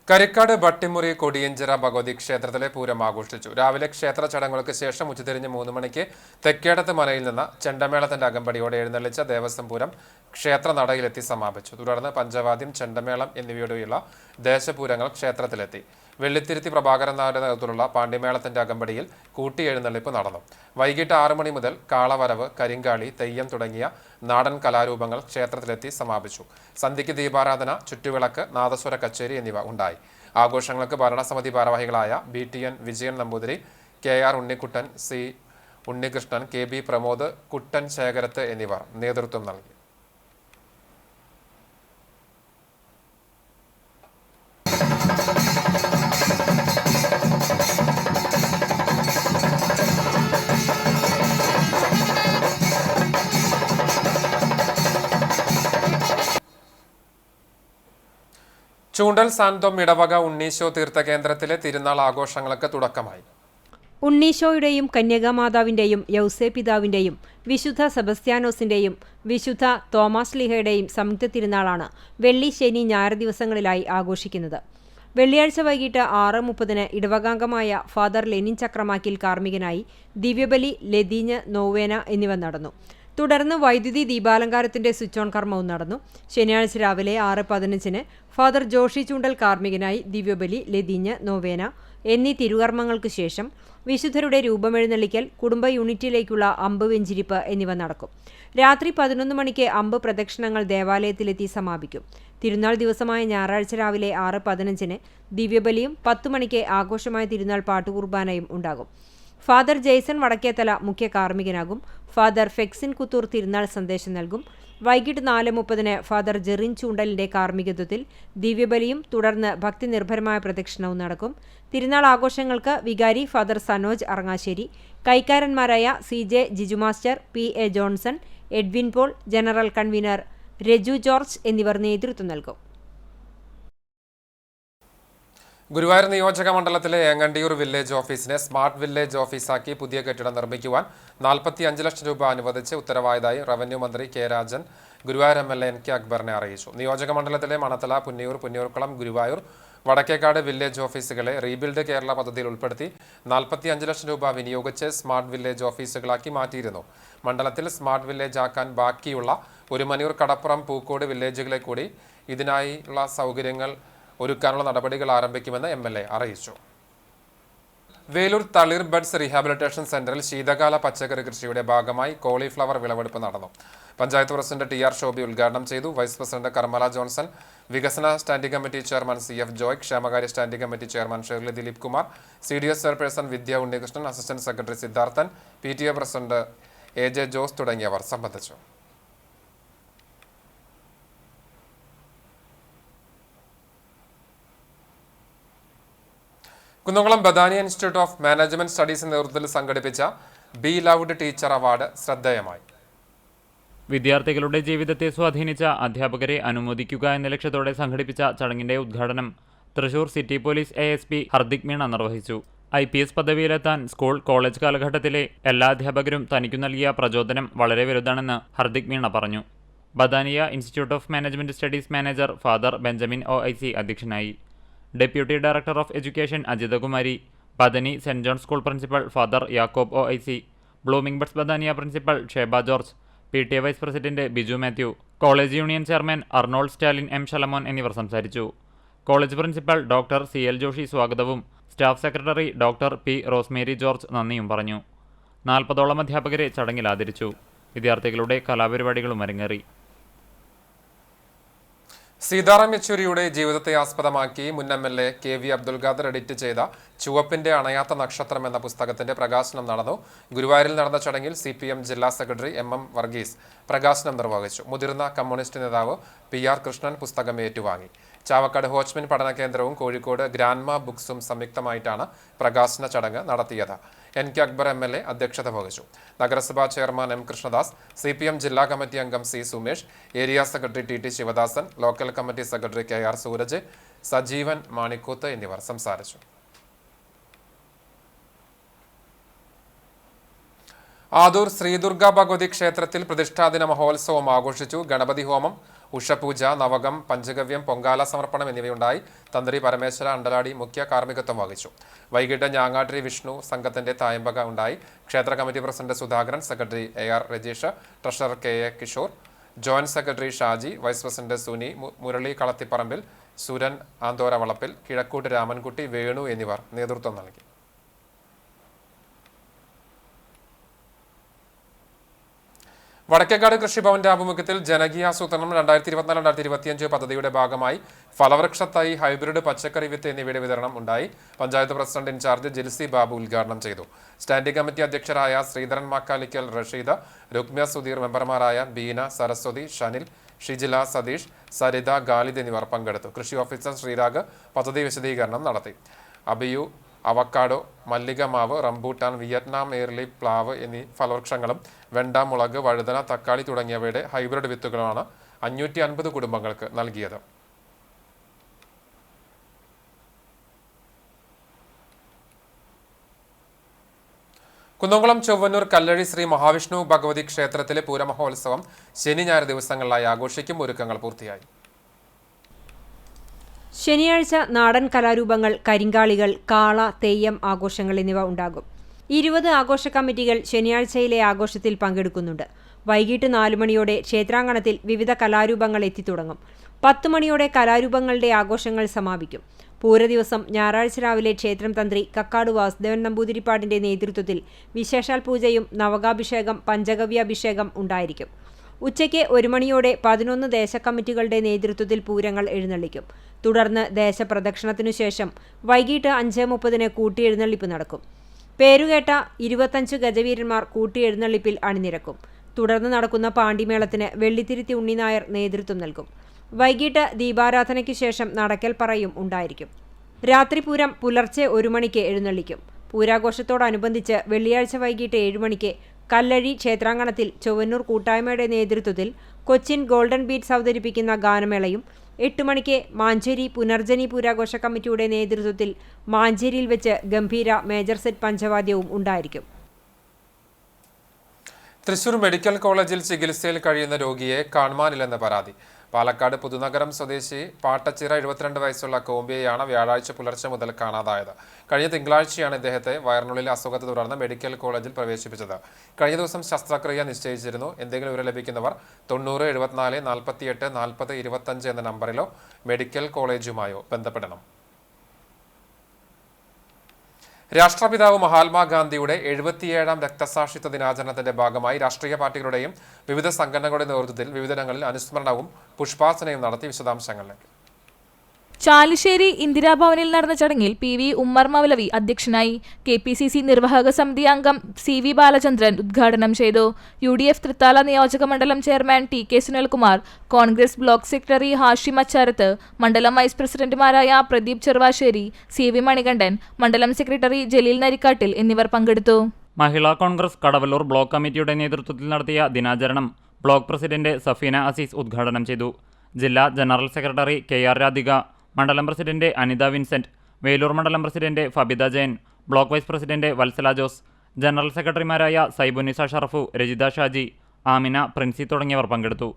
കരിക്കാട് ബട്ടിമുറി കൊടിയഞ്ചിറ ഭഗവതി ക്ഷേത്രത്തിലെ പൂരം ആഘോഷിച്ചു. രാവിലെ ക്ഷേത്ര ചടങ്ങുകൾക്ക് ശേഷം ഉച്ചതിരിഞ്ഞ് 3 മണിക്ക് തെക്കേടത്ത് മനയിൽ നിന്ന് ചെണ്ടമേളത്തിന്റെ അകമ്പടിയോടെ എഴുന്നള്ളിച്ച ദേവസ്വം പൂരം ക്ഷേത്ര നടയിലെത്തി സമാപിച്ചു. തുടർന്ന് പഞ്ചവാദ്യം, ചെണ്ടമേളം എന്നിവയോടെയുള്ള ദേശപൂരങ്ങൾ ക്ഷേത്രത്തിലെത്തി. വെള്ളിത്തിരുത്തി പ്രഭാകരൻ നായരുടെ നേതൃത്വത്തിലുള്ള പാണ്ഡിമേളത്തിന്റെ അകമ്പടിയിൽ കൂട്ടിയെഴുന്നള്ളിപ്പ് നടന്നു. വൈകിട്ട് 6 മണി മുതൽ കാളവരവ്, കരിങ്കാളി, തെയ്യം തുടങ്ങിയ നാടൻ കലാരൂപങ്ങൾ ക്ഷേത്രത്തിലെത്തി സമാപിച്ചു. സന്ധ്യയ്ക്ക് ദീപാരാധന, ചുറ്റുവിളക്ക്, നാദസ്വര കച്ചേരി എന്നിവ ഉണ്ടായി. ആഘോഷങ്ങൾക്ക് ഭരണസമിതി ഭാരവാഹികളായ BTN Vijayan Namboothiri, KR Unnikuttan, C. Unnikrishnan, KB Pramod, കുട്ടൻ ശേഖരത്ത് എന്നിവർ നേതൃത്വം നൽകി. ചൂണ്ടൽ സാന്തോം ഇടവക ഉണ്ണീശോ തീർത്ഥകേന്ദ്രത്തിലെ തിരുനാൾ ആഘോഷങ്ങൾക്ക് തുടക്കമായി. ഉണ്ണീശോയുടെയും കന്യകാമാതാവിൻ്റെയും യൗസേപിതാവിൻ്റെയും വിശുദ്ധ സെബസ്ത്യാനോസിൻ്റെയും വിശുദ്ധ തോമാസ് ലീഹയുടെയും സംയുക്ത തിരുനാളാണ് വെള്ളി, ശനി, ഞായർ ദിവസങ്ങളിലായി ആഘോഷിക്കുന്നത്. വെള്ളിയാഴ്ച വൈകിട്ട് 6:30 ഇടവകാംഗമായ ഫാദർ ലെനിൻ ചക്രമാക്കിൽ കാർമ്മികനായി ദിവ്യബലി, ലതീഞ്ഞ്, നോവേന എന്നിവ നടന്നു. തുടർന്ന് വൈദ്യുതി ദീപാലങ്കാരത്തിന്റെ സ്വിച്ച് ഓൺ കർമ്മവും നടന്നു. ശനിയാഴ്ച രാവിലെ 6:15 ഫാദർ ജോഷി ചൂണ്ടൽ കാർമ്മികനായി ദിവ്യബലി, ലതീഞ്ഞ്, നോവേന എന്നീ തിരുകർമ്മങ്ങൾക്ക് ശേഷം വിശുദ്ധരുടെ രൂപമെഴുന്നള്ളിക്കൽ, കുടുംബ യൂണിറ്റിലേക്കുള്ള അമ്പ് വെഞ്ചിരിപ്പ് എന്നിവ നടക്കും. രാത്രി 11 മണിക്ക് അമ്പ് പ്രദക്ഷിണങ്ങൾ ദേവാലയത്തിലെത്തി സമാപിക്കും. തിരുനാൾ ദിവസമായ ഞായറാഴ്ച രാവിലെ 6:15 ദിവ്യബലിയും 10 മണിക്ക് ആഘോഷമായ തിരുനാൾ പാട്ടുകുർബാനയും ഉണ്ടാകും. ഫാദർ ജെയ്സൺ വടക്കേത്തല മുഖ്യ കാർമ്മികനാകും. ഫാദർ ഫെക്സിൻ കുത്തൂർ തിരുനാൾ സന്ദേശം നൽകും. വൈകിട്ട് 4:30 ഫാദർ ജെറിൻ ചൂണ്ടലിന്റെ കാർമ്മികത്വത്തിൽ ദിവ്യബലിയും തുടർന്ന് ഭക്തി നിർഭരമായ പ്രദക്ഷിണവും നടക്കും. തിരുനാൾ ആഘോഷങ്ങൾക്ക് വികാരി ഫാദർ സനോജ് അറങ്ങാശ്ശേരി, കൈക്കാരന്മാരായ CJ Jiju master, PA Johnson, Edwin Paul, general convener Raju George എന്നിവർ നേതൃത്വം നൽകും. ഗുരുവായൂർ നിയോജക മണ്ഡലത്തിലെ ഏങ്ങണ്ടിയൂർ വില്ലേജ് ഓഫീസിനെ സ്മാർട്ട് വില്ലേജ് ഓഫീസാക്കി പുതിയ കെട്ടിടം നിർമ്മിക്കുവാൻ 45 ലക്ഷം രൂപ അനുവദിച്ച് ഉത്തരവായതായി റവന്യൂ മന്ത്രി K Rajan Guruvayur MLA NK അക്ബറിനെ അറിയിച്ചു. നിയോജക മണ്ഡലത്തിലെ മണത്തല, പുന്നിയൂർ, പുന്നിയൂർക്കുളം, ഗുരുവായൂർ, വടക്കേക്കാട് വില്ലേജ് ഓഫീസുകളെ റീബിൽഡ് കേരള പദ്ധതിയിൽ ഉൾപ്പെടുത്തി 45 ലക്ഷം രൂപ വിനിയോഗിച്ച് സ്മാർട്ട് വില്ലേജ് ഓഫീസുകളാക്കി മാറ്റിയിരുന്നു. മണ്ഡലത്തിൽ സ്മാർട്ട് വില്ലേജ് ആക്കാൻ ബാക്കിയുള്ള ഒരുമനൂർ, കടപ്പുറം, പൂക്കോട് വില്ലേജുകളെ കൂടി ഇതിനായുള്ള സൗകര്യങ്ങൾ ഒരുക്കാനുള്ള നടപടികൾ ആരംഭിക്കുമെന്ന് MLA അറിയിച്ചു. വേലൂർ തളിർ ബഡ്സ് റീഹാബിലിറ്റേഷൻ സെന്ററിൽ ശീതകാല പച്ചക്കറി കൃഷിയുടെ ഭാഗമായി കോളിഫ്ലവർ വിളവെടുപ്പ് നടന്നു. പഞ്ചായത്ത് പ്രസിഡന്റ് TR ശോഭി ഉദ്ഘാടനം ചെയ്തു. വൈസ് പ്രസിഡന്റ് കർമ്മല ജോൺസൺ, വികസന standing committee chairman CF Joy, ക്ഷേമകാര്യ standing committee chairman Shirley Dileep Kumar, CDS chairperson Vidya Unnikrishnan, assistant secretary Siddharthan, PTA president AJ Jose തുടങ്ങിയവർ സംബന്ധിച്ചു. Kunnamkulam Badaniya institute of management സ്റ്റഡീസിന്റെ നേതൃത്വത്തിൽ സംഘടിപ്പിച്ച ബി ലൗഡ് ടീച്ചർ അവാർഡ് ശ്രദ്ധേയമായി. വിദ്യാർത്ഥികളുടെ ജീവിതത്തെ സ്വാധീനിച്ച അധ്യാപകരെ അനുമോദിക്കുക എന്ന ലക്ഷ്യത്തോടെ സംഘടിപ്പിച്ച ചടങ്ങിന്റെ ഉദ്ഘാടനം Thrissur city police ASP Hardik Meena നിർവഹിച്ചു. IPS പദവിയിലെത്താൻ സ്കൂൾ, കോളേജ് കാലഘട്ടത്തിലെ എല്ലാ അധ്യാപകരും തനിക്കു നൽകിയ പ്രചോദനം വളരെ വലുതാണെന്ന് ഹർദിക് മീണ പറഞ്ഞു. Badaniya institute of management studies manager father Benjamin OIC അധ്യക്ഷനായി. Deputy director of education Ajithakumari, Bethany saint John school principal father Yakob OIC, blooming buds Badaniya principal Sheba George, PTA vice president Biju Mathew, college union chairman Arnold Stalin M. Shalamon എന്നിവർ സംസാരിച്ചു. College principal doctor CL Joshi സ്വാഗതവും staff secretary doctor P. Rosemary George നന്ദിയും പറഞ്ഞു. 40ഓളം അധ്യാപകരെ ചടങ്ങിൽ ആദരിച്ചു. വിദ്യാർത്ഥികളുടെ കലാപരിപാടികളും അരങ്ങേറി. സീതാറാം യെച്ചൂരിയുടെ ജീവിതത്തെ ആസ്പദമാക്കി മുൻ MLA KV Abdul Khader edit ചെയ്ത ചുവപ്പിന്റെ അണയാത്ത നക്ഷത്രം എന്ന പുസ്തകത്തിന്റെ പ്രകാശനം നടന്നു. ഗുരുവായൂരിൽ നടന്ന ചടങ്ങിൽ CPM ജില്ലാ സെക്രട്ടറി MM വർഗീസ് പ്രകാശനം നിർവഹിച്ചു. മുതിർന്ന കമ്മ്യൂണിസ്റ്റ് നേതാവ് PR കൃഷ്ണൻ പുസ്തകം ഏറ്റുവാങ്ങി. ചാവക്കാട് ഹോച്ച്മിൻ പഠന കേന്ദ്രവും കോഴിക്കോട് ഗ്രാൻഡ്മ ബുക്സും സംയുക്തമായിട്ടാണ് പ്രകാശന ചടങ്ങ് നടത്തിയത്. NK അക്ബർ MLA അധ്യക്ഷത വഹിച്ചു. നഗരസഭാ ചെയർമാൻ M. കൃഷ്ണദാസ്, CPM ജില്ലാ കമ്മിറ്റി അംഗം C. Sumesh, area secretary TT Sivadasan, local committee secretary KR Suraj, Sajeevan Manikkooth എന്നിവർ സംസാരിച്ചു. ആദൂർ ശ്രീദുർഗ ഭഗവതി ക്ഷേത്രത്തിൽ പ്രതിഷ്ഠാദിന മഹോത്സവം ആഘോഷിച്ചു. ഗണപതി ഹോമം, ഉഷപൂജ, നവകം, പഞ്ചഗവ്യം, പൊങ്കാല സമർപ്പണം എന്നിവയുണ്ടായി. തന്ത്രി പരമേശ്വര അണ്ടലാടി മുഖ്യ കാർമ്മികത്വം വഹിച്ചു. വൈകിട്ട് ഞാങ്ങാട്രി വിഷ്ണു സംഘത്തിന്റെ തായമ്പക ഉണ്ടായി. ക്ഷേത്ര committee president Sudhakaran, secretary AR Rajeesh, treasurer KA Kishore, joint secretary Shaji, vice president Suni, Murali Kalathiparambil, Suran Anthora Valappil, Kizhakkoot Ramankutty, Venu എന്നിവർ നേതൃത്വം നൽകി. വടക്കേക്കാട് കൃഷിഭവന്റെ ആഭിമുഖ്യത്തിൽ ജനകീയാസൂത്രണം 2024-2025 പദ്ധതിയുടെ ഭാഗമായി ഫലവൃക്ഷ തൈ, ഹൈബ്രിഡ് പച്ചക്കറി വിത്ത് എന്നിവയുടെ വിതരണം ഉണ്ടായി. പഞ്ചായത്ത് പ്രസിഡന്റ് ഇൻചാർജ് ജിൽസി ബാബു ഉദ്ഘാടനം ചെയ്തു. സ്റ്റാൻഡിംഗ് കമ്മിറ്റി അധ്യക്ഷരായ ശ്രീധരൻ മാക്കാലിക്കൽ, റഷീദ്, രുക്മ്യ സുധീർ, മെമ്പർമാരായ ബീന, സരസ്വതി, ഷനിൽ, ഷിജില, സതീഷ്, സരിത, ഗാലിദ് എന്നിവർ പങ്കെടുത്തു. കൃഷി ഓഫീസർ ശ്രീരാഗ് പദ്ധതി വിശദീകരണം നടത്തി. അബിയു, അവക്കാഡോ, മല്ലിക മാവ്, റംബൂട്ടാൻ, വിയറ്റ്നാം എയർലി പ്ലാവ് എന്നീ ഫലവൃക്ഷങ്ങളും വെണ്ട, മുളക്, വഴുതന, തക്കാളി തുടങ്ങിയവയുടെ ഹൈബ്രിഡ് വിത്തുകളാണ് 550 കുടുംബങ്ങൾക്ക് നൽകിയത്. കുന്നംകുളം ചൊവ്വന്നൂർ കല്ലഴി ശ്രീ മഹാവിഷ്ണു ഭഗവതി ക്ഷേത്രത്തിലെ പൂരമഹോത്സവം ശനി ഞായർ ദിവസങ്ങളിലായി ആഘോഷിക്കും. ഒരുക്കങ്ങൾ പൂർത്തിയായി. ശനിയാഴ്ച നാടൻ കലാരൂപങ്ങൾ, കരിങ്കാളികൾ, കാള, തെയ്യം ആഘോഷങ്ങൾ എന്നിവ ഉണ്ടാകും. 20 ആഘോഷ കമ്മിറ്റികൾ ശനിയാഴ്ചയിലെ ആഘോഷത്തിൽ പങ്കെടുക്കുന്നുണ്ട്. വൈകിട്ട് 4 മണിയോടെ ക്ഷേത്രാങ്കണത്തിൽ വിവിധ കലാരൂപങ്ങൾ എത്തിത്തുടങ്ങും. 10 മണിയോടെ കലാരൂപങ്ങളുടെ ആഘോഷങ്ങൾ സമാപിക്കും. പൂരദിവസം ഞായറാഴ്ച രാവിലെ ക്ഷേത്രം തന്ത്രി കക്കാട് വാസുദേവൻ നമ്പൂതിരിപ്പാടിന്റെ നേതൃത്വത്തിൽ വിശേഷാൽ പൂജയും നവകാഭിഷേകം, പഞ്ചഗവ്യാഭിഷേകം ഉണ്ടായിരിക്കും. ഉച്ചയ്ക്ക് 1 മണിയോടെ 11 ദേശകമ്മിറ്റികളുടെ നേതൃത്വത്തിൽ പൂരങ്ങൾ എഴുന്നള്ളിക്കും. തുടർന്ന് ദേശപ്രദക്ഷിണത്തിനു ശേഷം വൈകിട്ട് 5:30 കൂട്ടിയെഴുന്നള്ളിപ്പ് നടക്കും. പേരുകേട്ട 25 ഗജവീരന്മാർ കൂട്ടിയെഴുന്നള്ളിപ്പിൽ അണിനിരക്കും. തുടർന്ന് നടക്കുന്ന പാണ്ടിമേളത്തിന് വെള്ളിത്തിരുത്തി ഉണ്ണിനായർ നേതൃത്വം നൽകും. വൈകിട്ട് ദീപാരാധനയ്ക്ക് ശേഷം നടക്കൽ പറയും ഉണ്ടായിരിക്കും. രാത്രിപൂരം പുലർച്ചെ 1 മണിക്ക് എഴുന്നള്ളിക്കും. പൂരാഘോഷത്തോടനുബന്ധിച്ച് വെള്ളിയാഴ്ച വൈകിട്ട് 7 മണിക്ക് കല്ലഴി ക്ഷേത്രാങ്കണത്തിൽ ചൊവ്വന്നൂർ കൂട്ടായ്മയുടെ നേതൃത്വത്തിൽ കൊച്ചിൻ ഗോൾഡൻ ബീറ്റ്സ് അവതരിപ്പിക്കുന്ന ഗാനമേളയും 8 മണിക്ക് മാഞ്ചേരി പുനർജനി പൂരാഘോഷ കമ്മിറ്റിയുടെ നേതൃത്വത്തിൽ മാഞ്ചേരിയിൽ വെച്ച് ഗംഭീര മേജർ സെറ്റ് പഞ്ചവാദ്യവും ഉണ്ടായിരിക്കും. തൃശൂർ മെഡിക്കൽ കോളേജിൽ ചികിത്സയിൽ കഴിയുന്ന രോഗിയെ കാണുവാനില്ലെന്ന പരാതി. പാലക്കാട് പുതുനഗരം സ്വദേശി പാട്ടച്ചിറ 72 വയസ്സുള്ള കോമ്പിയെയാണ് വ്യാഴാഴ്ച പുലർച്ചെ മുതൽ കാണാതായത്. കഴിഞ്ഞ തിങ്കളാഴ്ചയാണ് ഇദ്ദേഹത്തെ വയറിനുള്ളിലെ അസുഖത്തെ തുടർന്ന് മെഡിക്കൽ കോളേജിൽ പ്രവേശിപ്പിച്ചത്. കഴിഞ്ഞ ദിവസം ശസ്ത്രക്രിയ നിശ്ചയിച്ചിരുന്നു. എന്തെങ്കിലും വിവരം ലഭിക്കുന്നവർ 90 74 48 40 25 എന്ന നമ്പറിലോ മെഡിക്കൽ കോളേജുമായോ ബന്ധപ്പെടണം. രാഷ്ട്രപിതാവ് മഹാത്മാഗാന്ധിയുടെ 77ാം രക്തസാക്ഷിത്വ ദിനാചരണത്തിന്റെ ഭാഗമായി രാഷ്ട്രീയ പാർട്ടികളുടെയും വിവിധ സംഘടനകളുടെ നേതൃത്വത്തിൽ വിവിധയിടങ്ങളിൽ അനുസ്മരണവും പുഷ്പാർച്ചനയും നടത്തി. വിശദാംശങ്ങളിലേക്ക്. ചാലിശ്ശേരി ഇന്ദിരാഭവനിൽ നടന്ന ചടങ്ങിൽ PV ഉമ്മർ മൗലവി അധ്യക്ഷനായി. KPCC നിർവാഹക സമിതി അംഗം CV ബാലചന്ദ്രൻ ഉദ്ഘാടനം ചെയ്തു. UDF തൃത്താല നിയോജക മണ്ഡലം chairman TK Sunilkumar, Congress block secretary Hashim Acharath, മണ്ഡലം വൈസ് പ്രസിഡന്റുമാരായ പ്രദീപ് ചെറുവാശ്ശേരി, CV മണികണ്ഠൻ, മണ്ഡലം സെക്രട്ടറി ജലീൽ നരിക്കാട്ടിൽ എന്നിവർ പങ്കെടുത്തു. മഹിളാ കോൺഗ്രസ് കടവല്ലൂർ ബ്ലോക്ക് കമ്മിറ്റിയുടെ നേതൃത്വത്തിൽ നടത്തിയ ദിനാചരണം ബ്ലോക്ക് പ്രസിഡന്റ് സഫീന അസീസ് ഉദ്ഘാടനം ചെയ്തു. ജില്ലാ ജനറൽ സെക്രട്ടറി KR രാധിക, മണ്ഡലം പ്രസിഡന്റ് അനിത വിൻസെന്റ്, വേലൂർ മണ്ഡലം president Fabitha Jayan, block vice president Valsala Jose, general സെക്രട്ടറിമാരായ സൈബുനിസ ഷറഫു, രജിത ഷാജി, ആമിന, പ്രിൻസി തുടങ്ങിയവർ പങ്കെടുത്തു.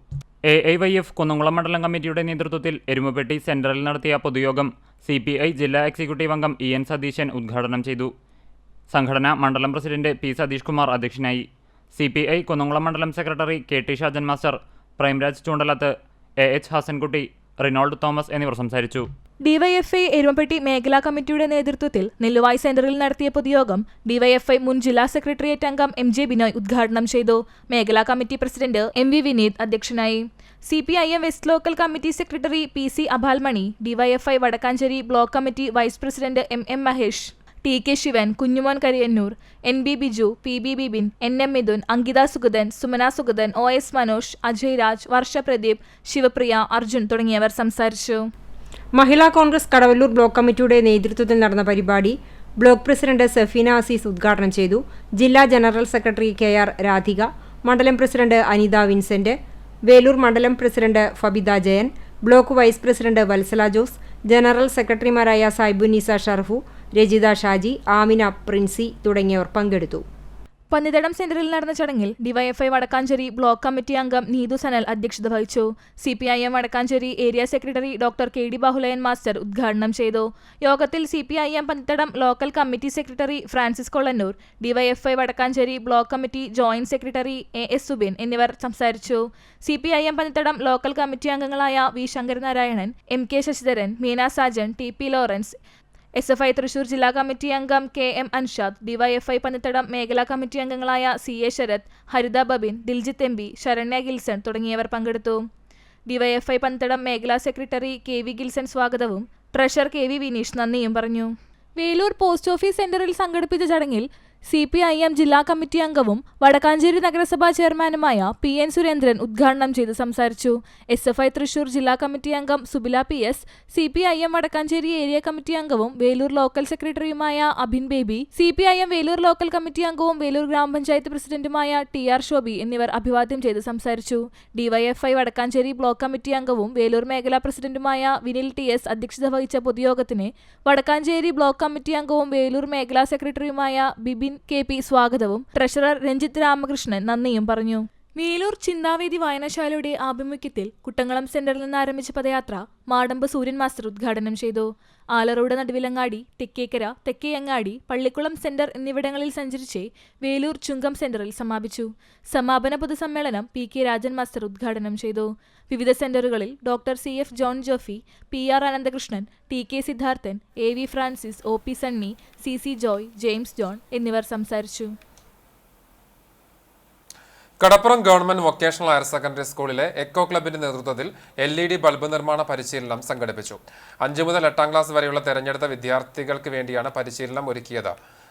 AIYF കുന്നംകുളം മണ്ഡലം കമ്മിറ്റിയുടെ നേതൃത്വത്തിൽ എരുമപ്പെട്ടി സെന്ററിൽ നടത്തിയ പൊതുയോഗം CPI ജില്ലാ എക്സിക്യൂട്ടീവ് അംഗം EN സതീശൻ ഉദ്ഘാടനം ചെയ്തു. സംഘടന മണ്ഡലം പ്രസിഡന്റ് P സതീഷ് കുമാർ അധ്യക്ഷനായി. CPI കുന്നംകുളം മണ്ഡലം secretary KT Shajan master, Premraj Choondalath, AH Hassankutty, Rinold Thomas എന്നിവർ സംസാരിച്ചു. DYFI എരുമപ്പെട്ടി മേഖലാ കമ്മിറ്റിയുടെ നേതൃത്വത്തിൽ നെല്ലുവായ് സെന്ററിൽ നടത്തിയ പൊതുയോഗം DYFI മുൻ ജില്ലാ സെക്രട്ടേറിയറ്റ് അംഗം MJ ബിനോയ് ഉദ്ഘാടനം ചെയ്തു. മേഖലാ കമ്മിറ്റി പ്രസിഡന്റ് MV വിനീത് അധ്യക്ഷനായി. CPIM west local committee secretary PC Abhalmani, DYFI Vadakkanchery block committee vice president MM Mahesh, TK Sivan, Kunjumon Kariyannur, NB Biju, PB Bibin, NM Mithun, Ankitha Sugathan, Sumana Sugathan, OS Manoj, Ajay Raj, Varsha Pradeep, Sivapriya, Arjun തുടങ്ങിയവർ സംസാരിച്ചു. മഹിളാ കോൺഗ്രസ് കടവല്ലൂർ ബ്ലോക്ക് കമ്മിറ്റിയുടെ നേതൃത്വത്തിൽ നടന്ന പരിപാടി ബ്ലോക്ക് പ്രസിഡന്റ് സഫീന അസീസ് ഉദ്ഘാടനം ചെയ്തു. ജില്ലാ ജനറൽ സെക്രട്ടറി KR രാധിക, മണ്ഡലം പ്രസിഡന്റ് അനിത വിൻസെന്റ്, വേലൂർ മണ്ഡലം president Fabitha Jayan, block vice president Valsala Jose, general സെക്രട്ടറിമാരായ സൈബുനിസ ഷറഫു, രജിത ഷാജി, ആമിന, പ്രിൻസി തുടങ്ങിയവർ പങ്കെടുത്തു. പന്നിതടം സെന്ററിൽ നടന്ന ചടങ്ങിൽ DYFI വടക്കാഞ്ചേരി ബ്ലോക്ക് കമ്മിറ്റി അംഗം നീതു സനൽ അധ്യക്ഷത വഹിച്ചു. CPIM Vadakkanchery area secretary doctor KD Bahuleyan master ഉദ്ഘാടനം ചെയ്തു. യോഗത്തിൽ CPIM Pannithadam local committee secretary Francis Kollannur, DYFI Vadakkanchery block committee joint secretary AS Subin എന്നിവർ സംസാരിച്ചു. CPIM പന്നിത്തടം ലോക്കൽ കമ്മിറ്റി അംഗങ്ങളായ V Sankaranarayanan, MK Sasidharan, Meena Sajan, TP Lawrence, SFI Thrissur ജില്ലാ കമ്മിറ്റി അംഗം KM അൻഷാദ്, DYFI പന്നിത്തടം മേഖലാ കമ്മിറ്റി അംഗങ്ങളായ CA ശരത്, ഹരിത ബബിൻ, ദിൽജിത്ത് MB, ശരണ്യ ഗിൽസൺ തുടങ്ങിയവർ പങ്കെടുത്തു. DYFI പന്നിത്തടം മേഖലാ സെക്രട്ടറി KV ഗിൽസൺ സ്വാഗതവും ട്രഷറർ KV വിനീഷ് നന്ദിയും പറഞ്ഞു. വേലൂർ പോസ്റ്റ് ഓഫീസ് സെന്ററിൽ സംഘടിപ്പിച്ച ചടങ്ങിൽ CPIM ജില്ലാ കമ്മിറ്റി അംഗവും വടക്കാഞ്ചേരി നഗരസഭാ ചെയർമാനുമായ PN സുരേന്ദ്രൻ ഉദ്ഘാടനം ചെയ്ത് സംസാരിച്ചു. SFI തൃശൂർ ജില്ലാ കമ്മിറ്റി അംഗം Subila PS, CPIM Vadakkanchery area committee അംഗവും വേലൂർ ലോക്കൽ സെക്രട്ടറിയുമായ Abhin Baby, CPIM Velur local committee അംഗവും വേലൂർ ഗ്രാമപഞ്ചായത്ത് പ്രസിഡന്റുമായ TR ശോഭി എന്നിവർ അഭിവാദ്യം ചെയ്ത് സംസാരിച്ചു. DYFI വടക്കാഞ്ചേരി ബ്ലോക്ക് കമ്മിറ്റി അംഗവും വേലൂർ മേഖലാ പ്രസിഡന്റുമായ വിനിൽ TS അധ്യക്ഷത വഹിച്ച പൊതുയോഗത്തിന് വടക്കാഞ്ചേരി ബ്ലോക്ക് കമ്മിറ്റി അംഗവും വേലൂർ മേഖലാ സെക്രട്ടറിയുമായ ബിബിൻ KP സ്വാഗതവും ട്രഷറർ രഞ്ജിത്ത് രാമകൃഷ്ണൻ നന്ദിയും പറഞ്ഞു. വേലൂർ ചിന്താവേദി വായനശാലയുടെ ആഭിമുഖ്യത്തിൽ കുട്ടംകുളം സെന്ററിൽ നിന്ന് ആരംഭിച്ച പദയാത്ര മാടമ്പ് സൂര്യൻ മാസ്റ്റർ ഉദ്ഘാടനം ചെയ്തു. ആലറോഡ് നടുവിലങ്ങാടി, തെക്കേക്കര, തെക്കേയങ്ങാടി, പള്ളിക്കുളം സെന്റർ എന്നിവിടങ്ങളിൽ സഞ്ചരിച്ച് വേലൂർ ചുങ്കം സെന്ററിൽ സമാപിച്ചു. സമാപന പൊതുസമ്മേളനം PK രാജൻ മാസ്റ്റർ ഉദ്ഘാടനം ചെയ്തു. വിവിധ സെന്ററുകളിൽ doctor CF John Jofy, PR Ananthakrishnan, TK Sidharthan, AV Francis, OP Sunny, CC Joy, James John എന്നിവർ സംസാരിച്ചു. Kadappuram government vocational higher secondary സ്കൂളിലെ എക്കോ ക്ലബിന്റെ നേതൃത്വത്തിൽ LED ബൾബ് നിർമ്മാണ പരിശീലനം സംഘടിപ്പിച്ചു. 5 മുതൽ 8ാം ക്ലാസ് വരെയുള്ള തെരഞ്ഞെടുത്ത വിദ്യാർത്ഥികൾക്ക് വേണ്ടിയാണ് പരിശീലനം ഒരുക്കിയത്.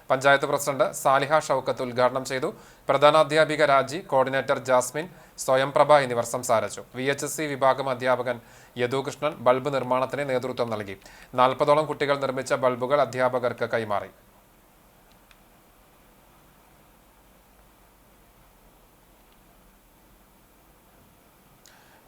പഞ്ചായത്ത് പ്രസിഡന്റ് സാലിഹ ഷൗക്കത്ത് ഉദ്ഘാടനം ചെയ്തു. പ്രധാനാധ്യാപിക രാജി, കോർഡിനേറ്റർ ജാസ്മിൻ, സ്വയംപ്രഭ എന്നിവർ സംസാരിച്ചു. VHSC വിഭാഗം അധ്യാപകൻ യദുകൃഷ്ണൻ ബൾബ് നിർമ്മാണത്തിന് നേതൃത്വം നൽകി. 40ഓളം കുട്ടികൾ നിർമ്മിച്ച ബൾബുകൾ അധ്യാപകർക്ക് കൈമാറി.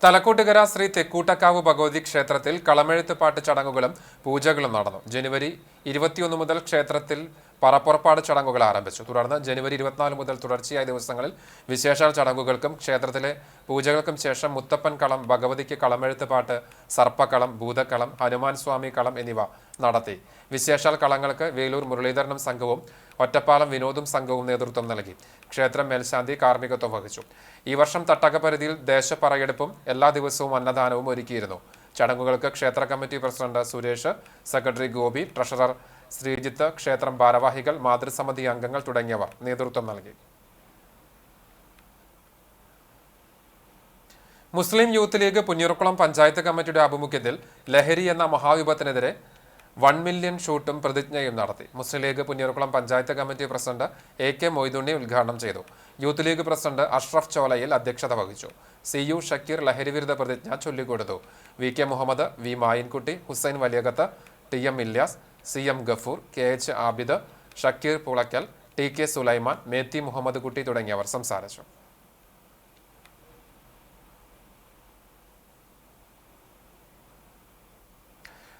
തലക്കോട്ടുകര ശ്രീ തെക്കൂട്ടക്കാവ് ഭഗവതി ക്ഷേത്രത്തിൽ കളമെഴുത്തുപാട്ട് ചടങ്ങുകളും പൂജകളും നടന്നു. ജനുവരി 21 മുതൽ ക്ഷേത്രത്തിൽ പറപ്പുറപ്പാട് ചടങ്ങുകൾ ആരംഭിച്ചു. തുടർന്ന് ജനുവരി 24 മുതൽ തുടർച്ചയായ ദിവസങ്ങളിൽ വിശേഷാൽ ചടങ്ങുകൾക്കും ക്ഷേത്രത്തിലെ പൂജകൾക്കും ശേഷം മുത്തപ്പൻ കളം, ഭഗവതിക്ക് കളമെഴുത്തുപാട്ട്, സർപ്പക്കളം, ഭൂതക്കളം, ഹനുമാൻ സ്വാമി കളം എന്നിവ നടത്തി. വിശേഷാൽ കളങ്ങൾക്ക് വേലൂർ മുരളീധരനും സംഘവും ഒറ്റപ്പാലം വിനോദും സംഘവും നേതൃത്വം നൽകി. ക്ഷേത്രം മേൽശാന്തി കാർമ്മികത്വം വഹിച്ചു. ഈ വർഷം തട്ടകപരിധിയിൽ ദേശപ്പറയെടുപ്പും എല്ലാ ദിവസവും അന്നദാനവും ഒരുക്കിയിരുന്നു. ചടങ്ങുകൾക്ക് ക്ഷേത്ര committee president Suresh, secretary Gopi, treasurer Sreejith, ക്ഷേത്രം ഭാരവാഹികൾ, മാതൃസമിതി അംഗങ്ങൾ തുടങ്ങിയവർ നേതൃത്വം നൽകി. മുസ്ലിം യൂത്ത് ലീഗ് പുന്നൂർക്കുളം പഞ്ചായത്ത് കമ്മിറ്റിയുടെ ആഭിമുഖ്യത്തിൽ ലഹരി എന്ന മഹാവിപത്തിനെതിരെ 1 മില്യൺ ഷൂട്ടും പ്രതിജ്ഞയും നടത്തി. Muslim League Punnurkulam panchayat committee president AK Moidunni ഉദ്ഘാടനം ചെയ്തു. യൂത്ത് ലീഗ് പ്രസിഡന്റ് അഷ്റഫ് ചോലയിൽ അധ്യക്ഷത വഹിച്ചു. CU ഷക്കീർ ലഹരിവിരുദ്ധ പ്രതിജ്ഞ ചൊല്ലിക്കൊടുത്തു. VK Muhammad, V Mayinkutty, Hussain Valiyakath, TM Ilyas, CM Gafoor, KH Abid, Shakir Pulaykkal, TK Sulaiman, methi Muhammad കുട്ടി തുടങ്ങിയവർ സംസാരിച്ചു.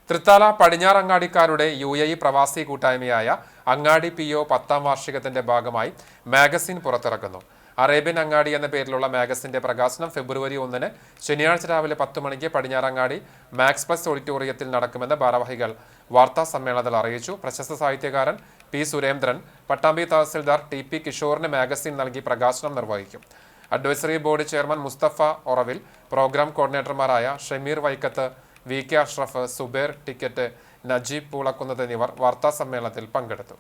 തൃത്താല പടിഞ്ഞാറങ്ങാടിക്കാരുടെ UAE പ്രവാസി കൂട്ടായ്മയായ അങ്ങാടി PO 10ാം വാർഷികത്തിന്റെ ഭാഗമായി മാഗസിൻ പുറത്തിറക്കുന്നു. അറേബ്യൻ അങ്ങാടി എന്ന പേരിലുള്ള മാഗസിന്റെ പ്രകാശനം ഫെബ്രുവരി 1-ന് ശനിയാഴ്ച രാവിലെ 10 മണിക്ക് പടിഞ്ഞാറങ്ങാടി മാക്സ് പ്ലസ് ഓഡിറ്റോറിയത്തിൽ നടക്കുമെന്ന് ഭാരവാഹികൾ വാർത്താ സമ്മേളനത്തിൽ അറിയിച്ചു. പ്രശസ്ത സാഹിത്യകാരൻ P സുരേന്ദ്രൻ, പട്ടാമ്പി തഹസിൽദാർ TP കിഷോറിന് മാഗസിൻ നൽകി പ്രകാശനം നിർവഹിക്കും. Advisory board chairman Musthafa Oravil, programme കോർഡിനേറ്റർമാരായ ഷമീർ വൈക്കത്ത്, VK അഷ്റഫ്, സുബേർ ടിക്കറ്റ്, നജീബ് പൂളക്കുന്നത് എന്നിവർ വാർത്താ സമ്മേളനത്തിൽ പങ്കെടുത്തു.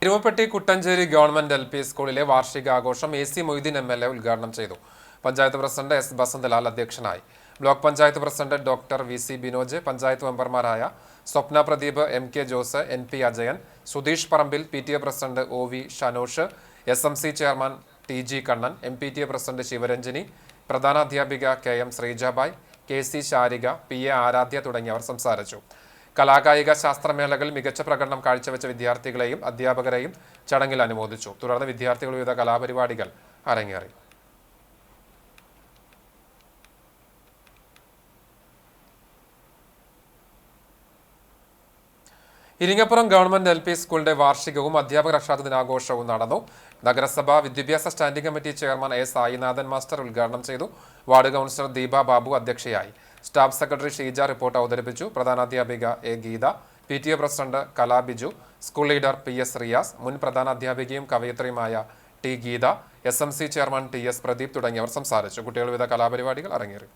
തിരുവപ്പട്ടി കുട്ടഞ്ചേരി ഗവൺമെന്റ് LP സ്കൂളിലെ വാർഷികാഘോഷം AC മൊയ്തീൻ MLA ഉദ്ഘാടനം ചെയ്തു. പഞ്ചായത്ത് പ്രസിഡന്റ് S ബസന്തലാൽ അധ്യക്ഷനായി. Block panchayat president doctor VC Binoj, panchayat മെമ്പർമാരായ Swapna Pradeep, MK Jose, NP Ajayan, Sudheesh Parambil, PTA president OV Shanosh, SMC chairman TG Kannan, MPTA president Sivaranjini, പ്രധാനാധ്യാപിക KM Sreejabai, KC Sarika, PA Aradhya തുടങ്ങിയവർ സംസാരിച്ചു. കലാകായിക ശാസ്ത്രമേളകളിൽ മികച്ച പ്രകടനം കാഴ്ചവെച്ച വിദ്യാർത്ഥികളെയും അധ്യാപകരെയും ചടങ്ങിൽ അനുമോദിച്ചു. തുടർന്ന് വിദ്യാർത്ഥികൾ വിവിധ കലാപരിപാടികൾ അരങ്ങേറി. ഇരിങ്ങപ്പുറം ഗവൺമെന്റ് LP സ്കൂളിന്റെ വാർഷികവും അധ്യാപക രക്ഷാ ദിനാഘോഷവും നടന്നു. നഗരസഭ വിദ്യാഭ്യാസ standing committee chairman A Sainathan master ഉദ്ഘാടനം ചെയ്തു. വാർഡ് കൗൺസിലർ ദീപ ബാബു അധ്യക്ഷയായി. സ്റ്റാഫ് സെക്രട്ടറി ഷീജ റിപ്പോർട്ട് അവതരിപ്പിച്ചു. പ്രധാനാധ്യാപിക A Geetha, PTA president Kala Biju, school leader PS Riyas, മുൻ പ്രധാനാധ്യാപികയും കവയിത്രിയുമായ T Geetha, SMC chairman TS Pradeep തുടങ്ങിയവർ സംസാരിച്ചു. കുട്ടികൾ വിവിധ കലാപരിപാടികൾ അരങ്ങേറി.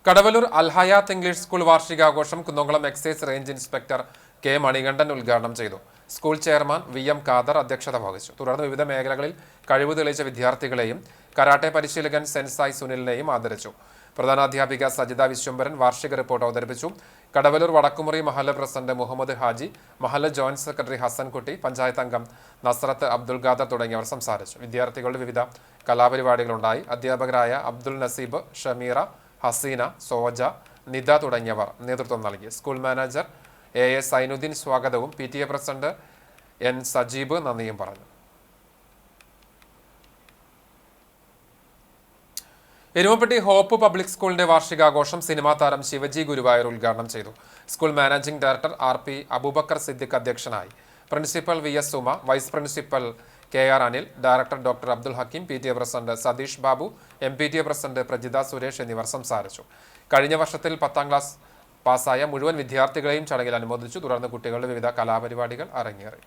കടവലൂർ അൽഹയാത്ത് ഇംഗ്ലീഷ് സ്കൂൾ വാർഷികാഘോഷം Kunnamkulam excise range inspector K Manikandan ഉദ്ഘാടനം ചെയ്തു. സ്കൂൾ ചെയർമാൻ VM ഖാദർ അധ്യക്ഷത വഹിച്ചു. തുടർന്ന് വിവിധ മേഖലകളിൽ കഴിവ് തെളിയിച്ച വിദ്യാർത്ഥികളെയും കരാട്ടെ പരിശീലകൻ സെൻസായ് സുനിലിനെയും ആദരിച്ചു. പ്രധാനാധ്യാപിക സജിത വിശ്വംഭരൻ വാർഷിക റിപ്പോർട്ട് അവതരിപ്പിച്ചു. കടവലൂർ വടക്കുമുറി മഹല്ല പ്രസിഡന്റ് മുഹമ്മദ് ഹാജി, മഹല്ല ജോയിന്റ് സെക്രട്ടറി ഹസൻകുട്ടി, പഞ്ചായത്ത് അംഗം നസ്രത്ത് അബ്ദുൽ ഖാദർ തുടങ്ങിയവർ സംസാരിച്ചു. വിദ്യാർത്ഥികളുടെ വിവിധ കലാപരിപാടികളുണ്ടായി. അധ്യാപകരായ അബ്ദുൽ നസീബ്, ഷമീറ, ഹസീന, സോജ, നിദ തുടങ്ങിയവർ നേതൃത്വം നൽകി. സ്കൂൾ മാനേജർ AA സൈനുദ്ദീൻ സ്വാഗതവും PTA പ്രസിഡന്റ് N സജീബ് നന്ദിയും പറഞ്ഞു. എരുമപ്പെട്ടി ഹോപ്പ് പബ്ലിക് സ്കൂളിന്റെ വാർഷികാഘോഷം സിനിമാ താരം ശിവജി ഗുരുവായൂർ ഉദ്ഘാടനം ചെയ്തു. School managing director RP Aboobacker Siddique അധ്യക്ഷനായി. Principal VS Suma, vice principal KR Anil, director doctor Abdul Hakeem, PTA president Satheesh Babu, MPTA president Prajitha Suresh എന്നിവർ സംസാരിച്ചു. കഴിഞ്ഞ വർഷത്തിൽ 10ാം ക്ലാസ് പാസ്സായ മുഴുവൻ വിദ്യാർത്ഥികളെയും ചടങ്ങിൽ അനുമോദിച്ചു. തുടർന്ന് കുട്ടികളുടെ വിവിധ കലാപരിപാടികൾ അരങ്ങേറി.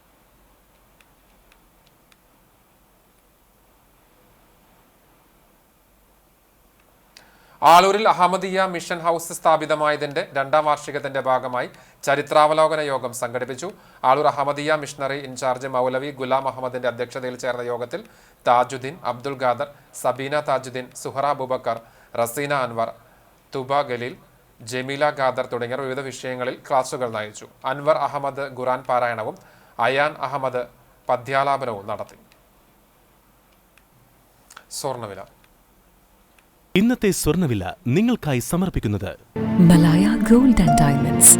ആളൂരിൽ അഹമ്മദിയ മിഷൻ ഹൗസ് സ്ഥാപിതമായതിന്റെ 2ാം വാർഷികത്തിന്റെ ഭാഗമായി ചരിത്രാവലോകന യോഗം സംഘടിപ്പിച്ചു. ആളൂർ അഹമ്മദിയ മിഷണറി ഇൻചാർജ് മൗലവി ഗുലാം അഹമ്മദിന്റെ അധ്യക്ഷതയിൽ ചേർന്ന യോഗത്തിൽ താജുദ്ദീൻ, അബ്ദുൽ ഖാദർ, സബീന താജുദ്ദീൻ, സുഹറ അബൂബക്കർ, റസീന അൻവർ, തുബ ഖലീൽ, ജമീല ഖാദർ തുടങ്ങിയവർ വിവിധ വിഷയങ്ങളിൽ ക്ലാസുകൾ നയിച്ചു. അൻവർ അഹമ്മദ് ഖുർആൻ പാരായണവും അയാൻ അഹമ്മദ് പദ്യാലാപനവും നടത്തി. സ്വർണ്ണവില. ഇന്നത്തെ സ്വർണ്ണവില നിങ്ങൾക്കായി സമർപ്പിക്കുന്നത് Malaya gold and diamonds,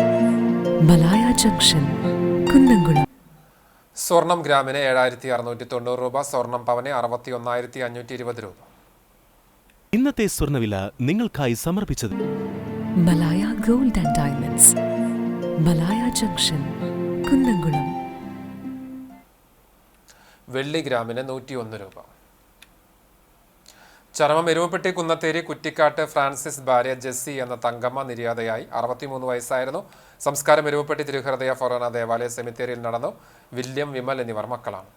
Malaya junction, Kunnamkulam. സ്വർണം ഗ്രാമിന് 7,690 രൂപ, സ്വർണം പവന് 61,520 രൂപ. ഇന്നത്തെ സ്വർണ്ണവില നിങ്ങൾക്കായി സമർപ്പിച്ചത് Malaya gold and diamonds, Malaya junction, Kunnamkulam. വെള്ളി ഗ്രാമിന് 101 രൂപ. ചരമം എരുവപ്പെട്ടി കുന്നത്തേരി കുറ്റിക്കാട്ട് ഫ്രാൻസിസ് ഭാര്യ ജെസ്സി എന്ന തങ്കമ്മ നിര്യാതയായി. 63 വയസ്സായിരുന്നു. സംസ്കാരം എരുവപ്പെട്ടി തിരുഹൃദയ ഫൊറോന ദേവാലയ സെമിത്തേരിയിൽ നടന്നു. വില്യം, വിമൽ എന്നിവർ മക്കളാണ്.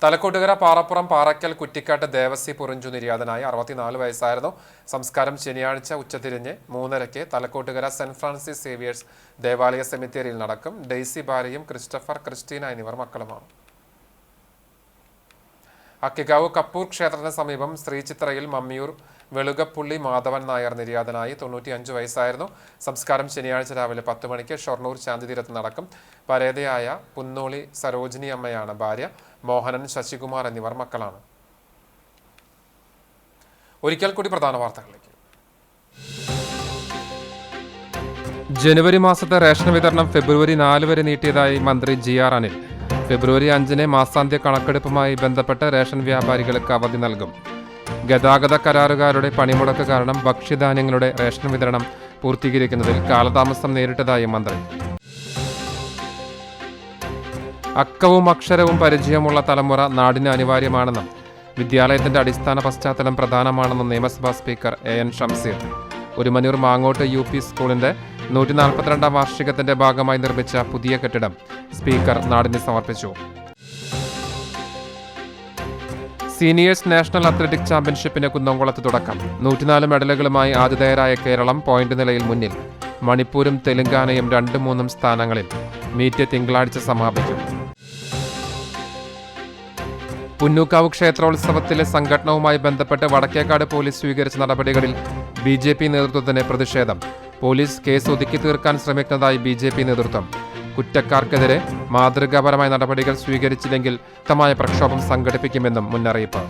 തലക്കോട്ടുകര പാറപ്പുറം പാറയ്ക്കൽ കുറ്റിക്കാട്ട് ദേവസി പുറിഞ്ചു നിര്യാതനായി. 64 വയസ്സായിരുന്നു. സംസ്കാരം ശനിയാഴ്ച ഉച്ചതിരിഞ്ഞ് 3:30 തലക്കോട്ടുകര സെന്റ് ഫ്രാൻസിസ് സേവിയേഴ്സ് ദേവാലയ സെമിത്തേരിയിൽ നടക്കും. ഡെയ്സി ഭാര്യയും ക്രിസ്റ്റഫർ, ക്രിസ്റ്റീന എന്നിവർ മക്കളുമാണ്. അക്കിക്കാവ് കപ്പൂർ ക്ഷേത്രത്തിന് സമീപം ശ്രീചിത്രയിൽ മമ്മിയൂർ വെളുകപ്പുള്ളി മാധവൻ നായർ നിര്യാതനായി. 95 വയസ്സായിരുന്നു. സംസ്കാരം ശനിയാഴ്ച രാവിലെ 10 മണിക്ക് ഷൊർണൂർ ശാന്തിതീരത്ത് നടക്കും. പരേതയായ പുന്നോളി സരോജിനി അമ്മയാണ് ഭാര്യ. മോഹനൻ, ശശികുമാർ എന്നിവർ മക്കളാണ്. ഒരിക്കൽ കൂടി പ്രധാന വാർത്തകളിലേക്ക്. ജനുവരി മാസത്തെ റേഷൻ വിതരണം ഫെബ്രുവരി 4 വരെ നീട്ടിയതായി മന്ത്രി GR അനിൽ. ഫെബ്രുവരി 5 മാസാന്ത്യ കണക്കെടുപ്പുമായി ബന്ധപ്പെട്ട് റേഷൻ വ്യാപാരികൾക്ക് അവധി നൽകും. ഗതാഗത കരാറുകാരുടെ പണിമുടക്ക് കാരണം ഭക്ഷ്യധാന്യങ്ങളുടെ റേഷൻ വിതരണം പൂർത്തീകരിക്കുന്നതിൽ കാലതാമസം നേരിട്ടതായി മന്ത്രി. അക്കവും അക്ഷരവും പരിചയമുള്ള തലമുറ നാടിന് അനിവാര്യമാണെന്നും വിദ്യാലയത്തിന്റെ അടിസ്ഥാന പശ്ചാത്തലം പ്രധാനമാണെന്നും നിയമസഭാ speaker AN Shamseer. ഒരുമനൂർ Mangottu UP സ്കൂളിന്റെ 142ാം വാർഷികത്തിന്റെ ഭാഗമായി നിർമ്മിച്ച പുതിയ കെട്ടിടം സ്പീക്കർ നാടിന് സമർപ്പിച്ചു. സീനിയേഴ്സ് നാഷണൽ അത്ലറ്റിക് ചാമ്പ്യൻഷിപ്പിന് കുന്നംകുളത്ത് തുടക്കം. 104 മെഡലുകളുമായി ആതിഥേയരായ കേരളം പോയിന്റ് നിലയിൽ മുന്നിൽ. മണിപ്പൂരും തെലങ്കാനയും 2-3 സ്ഥാനങ്ങളിൽ. മീറ്റ് തിങ്കളാഴ്ച സമാപിക്കും. പുന്നൂക്കാവ് ക്ഷേത്രോത്സവത്തിലെ സംഘടനവുമായി ബന്ധപ്പെട്ട് വടക്കേക്കാട് പോലീസ് സ്വീകരിച്ച നടപടികളിൽ BJP നേതൃത്വത്തിന് പ്രതിഷേധം. പോലീസ് കേസ് ഒതുക്കി തീർക്കാൻ ശ്രമിക്കുന്നതായി BJP നേതൃത്വം. കുറ്റക്കാർക്കെതിരെ മാതൃകാപരമായ നടപടികൾ സ്വീകരിച്ചില്ലെങ്കിൽ ശക്തമായ പ്രക്ഷോഭം സംഘടിപ്പിക്കുമെന്നും മുന്നറിയിപ്പ്.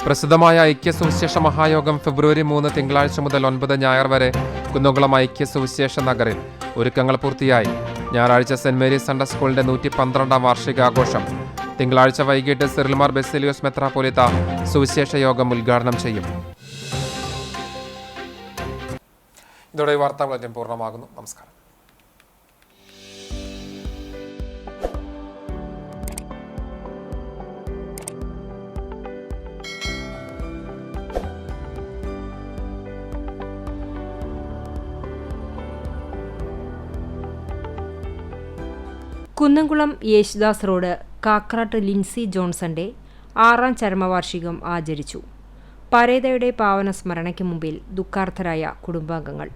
പ്രസിദ്ധമായ ഐക്യസുവിശേഷ മഹായോഗം ഫെബ്രുവരി 3 തിങ്കളാഴ്ച മുതൽ 9 ഞായർ വരെ കുന്നംകുളം ഐക്യസുവിശേഷ നഗറിൽ. ഒരുക്കങ്ങൾ പൂർത്തിയായി. ഞായറാഴ്ച സെന്റ് മേരീസ് സൺഡേ സ്കൂളിന്റെ 112ാം വാർഷികാഘോഷം. തിങ്കളാഴ്ച വൈകിട്ട് സിറിൽമാർ ബെസിലിയോസ് മെത്രാപ്പോലീത്ത സുവിശേഷ യോഗം ഉദ്ഘാടനം ചെയ്യും. ഇതോടെ വാർത്താ ബുള്ളറ്റിൻ പൂർണ്ണമാകുന്നു. നമസ്കാരം. കുന്നംകുളം യേശുദാസ് റോഡ് കാക്രാട്ട് ലിൻസി ജോൺസന്റെ 6ാം ചരമവാർഷികം ആചരിച്ചു. പരേതയുടെ പാവന സ്മരണയ്ക്ക് മുമ്പിൽ ദുഃഖാർത്തരായ കുടുംബാംഗങ്ങൾ.